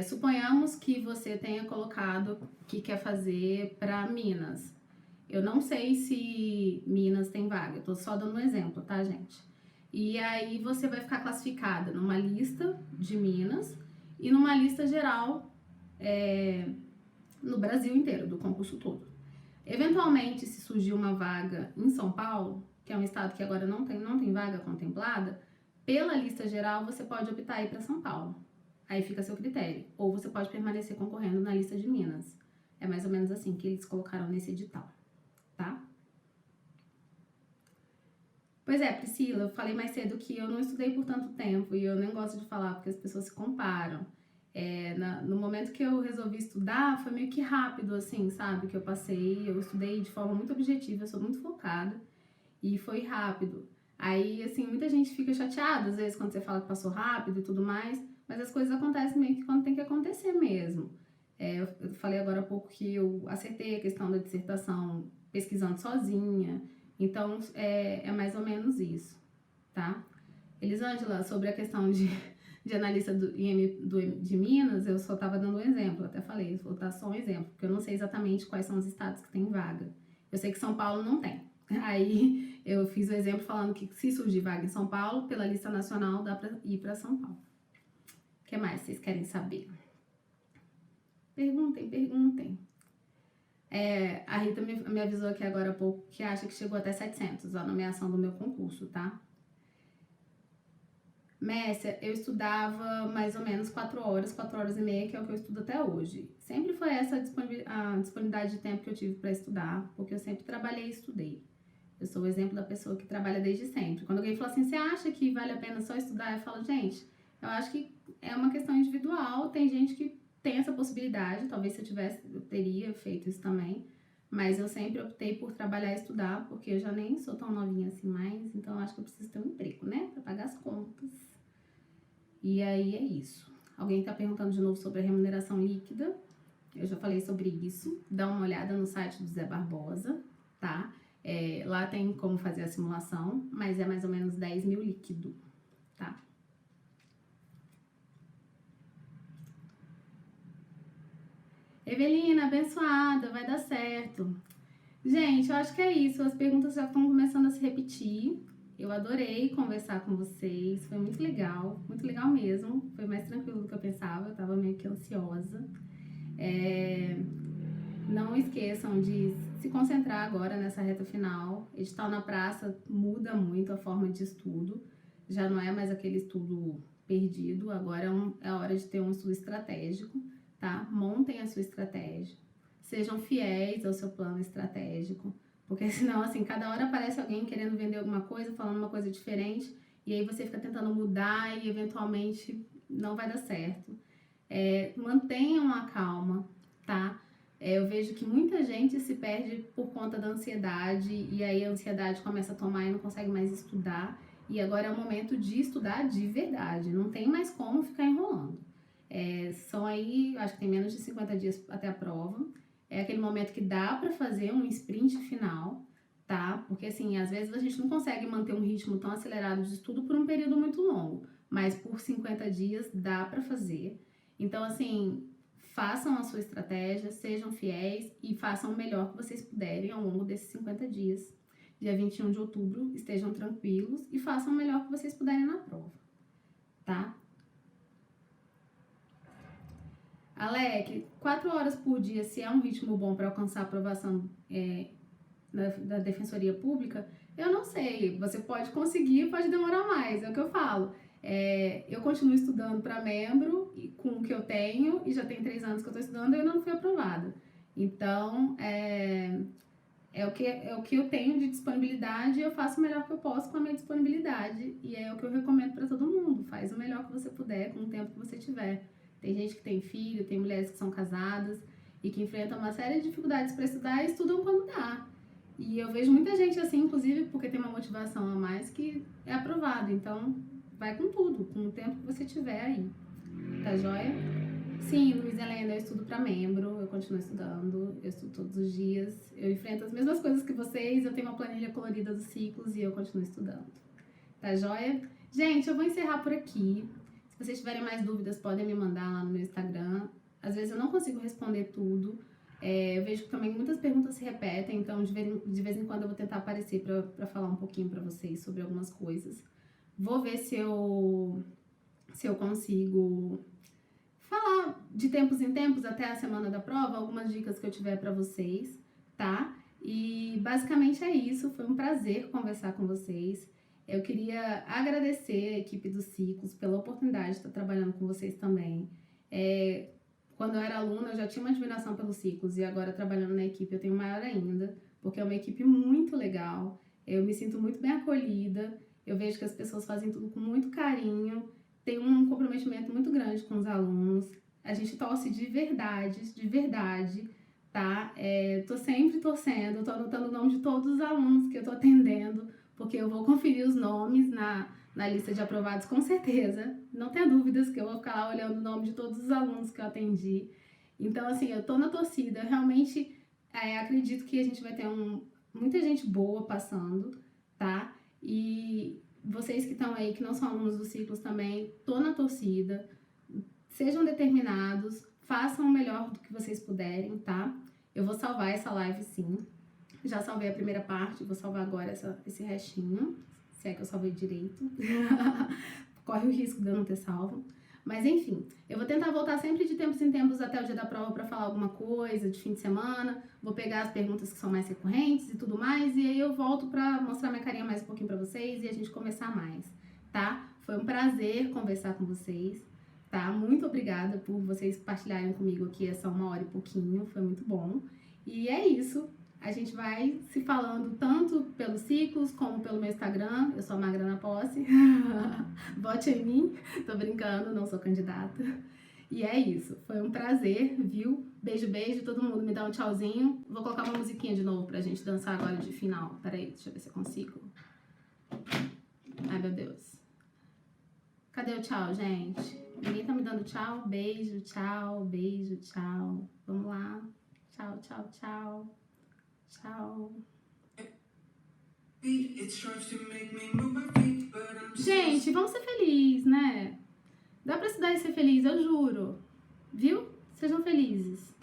Suponhamos que você tenha colocado que quer fazer para Minas. Eu não sei se Minas tem vaga, eu tô só dando um exemplo, tá, gente? E aí você vai ficar classificada numa lista de Minas e numa lista geral no Brasil inteiro, do concurso todo. Eventualmente, se surgir uma vaga em São Paulo, que é um estado que agora não tem vaga contemplada, pela lista geral você pode optar ir para São Paulo. Aí fica a seu critério. Ou você pode permanecer concorrendo na lista de Minas. É mais ou menos assim que eles colocaram nesse edital, tá? Pois é, Priscila, eu falei mais cedo que eu não estudei por tanto tempo e eu nem gosto de falar porque as pessoas se comparam. No momento que eu resolvi estudar, foi meio que rápido, assim, sabe? Que eu passei, eu estudei de forma muito objetiva, eu sou muito focada e foi rápido. Aí, assim, muita gente fica chateada às vezes quando você fala que passou rápido e tudo mais, mas as coisas acontecem meio que quando tem que acontecer mesmo. Eu falei agora há pouco que eu acertei a questão da dissertação pesquisando sozinha, então é mais ou menos isso, tá? Elisângela, sobre a questão de analista de Minas, eu só estava dando um exemplo, até falei, vou dar só um exemplo, porque eu não sei exatamente quais são os estados que tem vaga. Eu sei que São Paulo não tem. Aí eu fiz o exemplo falando que se surgir vaga em São Paulo, pela lista nacional dá para ir para São Paulo. O que mais vocês querem saber? Perguntem. A Rita me avisou aqui agora há pouco que acha que chegou até 700 a nomeação do meu concurso, tá? Messia, eu estudava mais ou menos 4 horas e meia, que é o que eu estudo até hoje. Sempre foi essa a disponibilidade de tempo que eu tive para estudar, porque eu sempre trabalhei e estudei. Eu sou o exemplo da pessoa que trabalha desde sempre. Quando alguém fala assim, você acha que vale a pena só estudar? Eu falo, gente, eu acho que é uma questão individual, tem gente que tem essa possibilidade, talvez se eu teria feito isso também, mas eu sempre optei por trabalhar e estudar, porque eu já nem sou tão novinha assim mais, então eu acho que eu preciso ter um emprego, né, para pagar as contas. E aí é isso. Alguém tá perguntando de novo sobre a remuneração líquida, eu já falei sobre isso, dá uma olhada no site do Zé Barbosa, tá? Lá tem como fazer a simulação, mas é mais ou menos 10 mil líquido, tá? Evelina, abençoada, vai dar certo. Gente, eu acho que é isso. As perguntas já estão começando a se repetir. Eu adorei conversar com vocês. Foi muito legal mesmo. Foi mais tranquilo do que eu pensava. Eu tava meio que ansiosa. Não esqueçam de se concentrar agora nessa reta final. Edital na praça muda muito a forma de estudo. Já não é mais aquele estudo perdido. Agora é a hora de ter um estudo estratégico, tá? Montem a sua estratégia. Sejam fiéis ao seu plano estratégico, porque senão, assim, cada hora aparece alguém querendo vender alguma coisa, falando uma coisa diferente, e aí você fica tentando mudar e eventualmente não vai dar certo. Mantenham a calma, tá? Eu vejo que muita gente se perde por conta da ansiedade, e aí a ansiedade começa a tomar e não consegue mais estudar, e agora é o momento de estudar de verdade, não tem mais como ficar enrolando. São aí, acho que tem menos de 50 dias até a prova. É aquele momento que dá para fazer um sprint final, tá? Porque assim, às vezes a gente não consegue manter um ritmo tão acelerado de estudo por um período muito longo, mas por 50 dias dá para fazer. Então, assim, façam a sua estratégia, sejam fiéis e façam o melhor que vocês puderem ao longo desses 50 dias. Dia 21 de outubro, estejam tranquilos e façam o melhor que vocês puderem na prova, tá? Alec, 4 horas por dia, se é um ritmo bom para alcançar a aprovação da Defensoria Pública, eu não sei. Você pode conseguir, pode demorar mais, é o que eu falo. Eu continuo estudando para membro com o que eu tenho, e já tem 3 anos que eu estou estudando e eu ainda não fui aprovada. Então, é o que eu tenho de disponibilidade, eu faço o melhor que eu posso com a minha disponibilidade, e é o que eu recomendo para todo mundo. Faz o melhor que você puder com o tempo que você tiver. Tem gente que tem filho, tem mulheres que são casadas e que enfrentam uma série de dificuldades para estudar e estudam quando dá. E eu vejo muita gente assim, inclusive porque tem uma motivação a mais, que é aprovado. Então, vai com tudo, com o tempo que você tiver aí. Tá joia? Sim, Luiz Helena, eu estudo para membro, eu continuo estudando, eu estudo todos os dias, eu enfrento as mesmas coisas que vocês, eu tenho uma planilha colorida dos ciclos e eu continuo estudando. Tá joia? Gente, eu vou encerrar por aqui. Se vocês tiverem mais dúvidas, podem me mandar lá no meu Instagram. Às vezes eu não consigo responder tudo. Eu vejo que também muitas perguntas se repetem, então de vez em quando eu vou tentar aparecer para falar um pouquinho para vocês sobre algumas coisas. Vou ver se eu consigo falar de tempos em tempos, até a semana da prova, algumas dicas que eu tiver para vocês, tá? E basicamente é isso. Foi um prazer conversar com vocês. Eu queria agradecer a equipe dos Ciclos pela oportunidade de estar trabalhando com vocês também. Quando eu era aluna, eu já tinha uma admiração pelos Ciclos, e agora trabalhando na equipe eu tenho maior ainda, porque é uma equipe muito legal, eu me sinto muito bem acolhida, eu vejo que as pessoas fazem tudo com muito carinho, tem um comprometimento muito grande com os alunos, a gente torce de verdade, tá? Tô sempre torcendo, tô anotando o nome de todos os alunos que eu tô atendendo, porque eu vou conferir os nomes na lista de aprovados, com certeza. Não tenha dúvidas que eu vou ficar lá olhando o nome de todos os alunos que eu atendi. Então, assim, eu tô na torcida. Eu realmente acredito que a gente vai ter muita gente boa passando, tá? E vocês que estão aí, que não são alunos dos ciclos também, tô na torcida. Sejam determinados, façam o melhor do que vocês puderem, tá? Eu vou salvar essa live, sim. Já salvei a primeira parte, vou salvar agora esse restinho, se é que eu salvei direito. Corre o risco de eu não ter salvo. Mas enfim, eu vou tentar voltar sempre de tempos em tempos até o dia da prova para falar alguma coisa de fim de semana. Vou pegar as perguntas que são mais recorrentes e tudo mais, e aí eu volto para mostrar minha carinha mais um pouquinho para vocês e a gente conversar mais, tá? Foi um prazer conversar com vocês, tá? Muito obrigada por vocês partilharem comigo aqui essa 1 hora e pouquinho, foi muito bom. E é isso. A gente vai se falando tanto pelos ciclos como pelo meu Instagram. Eu sou a Magra na Posse. Vote em mim. Tô brincando, não sou candidata. E é isso. Foi um prazer, viu? Beijo, beijo. Todo mundo me dá um tchauzinho. Vou colocar uma musiquinha de novo pra gente dançar agora de final. Peraí, deixa eu ver se eu consigo. Ai, meu Deus. Cadê o tchau, gente? Ninguém tá me dando tchau? Beijo, tchau, beijo, tchau. Vamos lá. Tchau, tchau, tchau. Tchau. Gente, vamos ser felizes, né? Dá pra estudar e ser feliz, eu juro. Viu? Sejam felizes.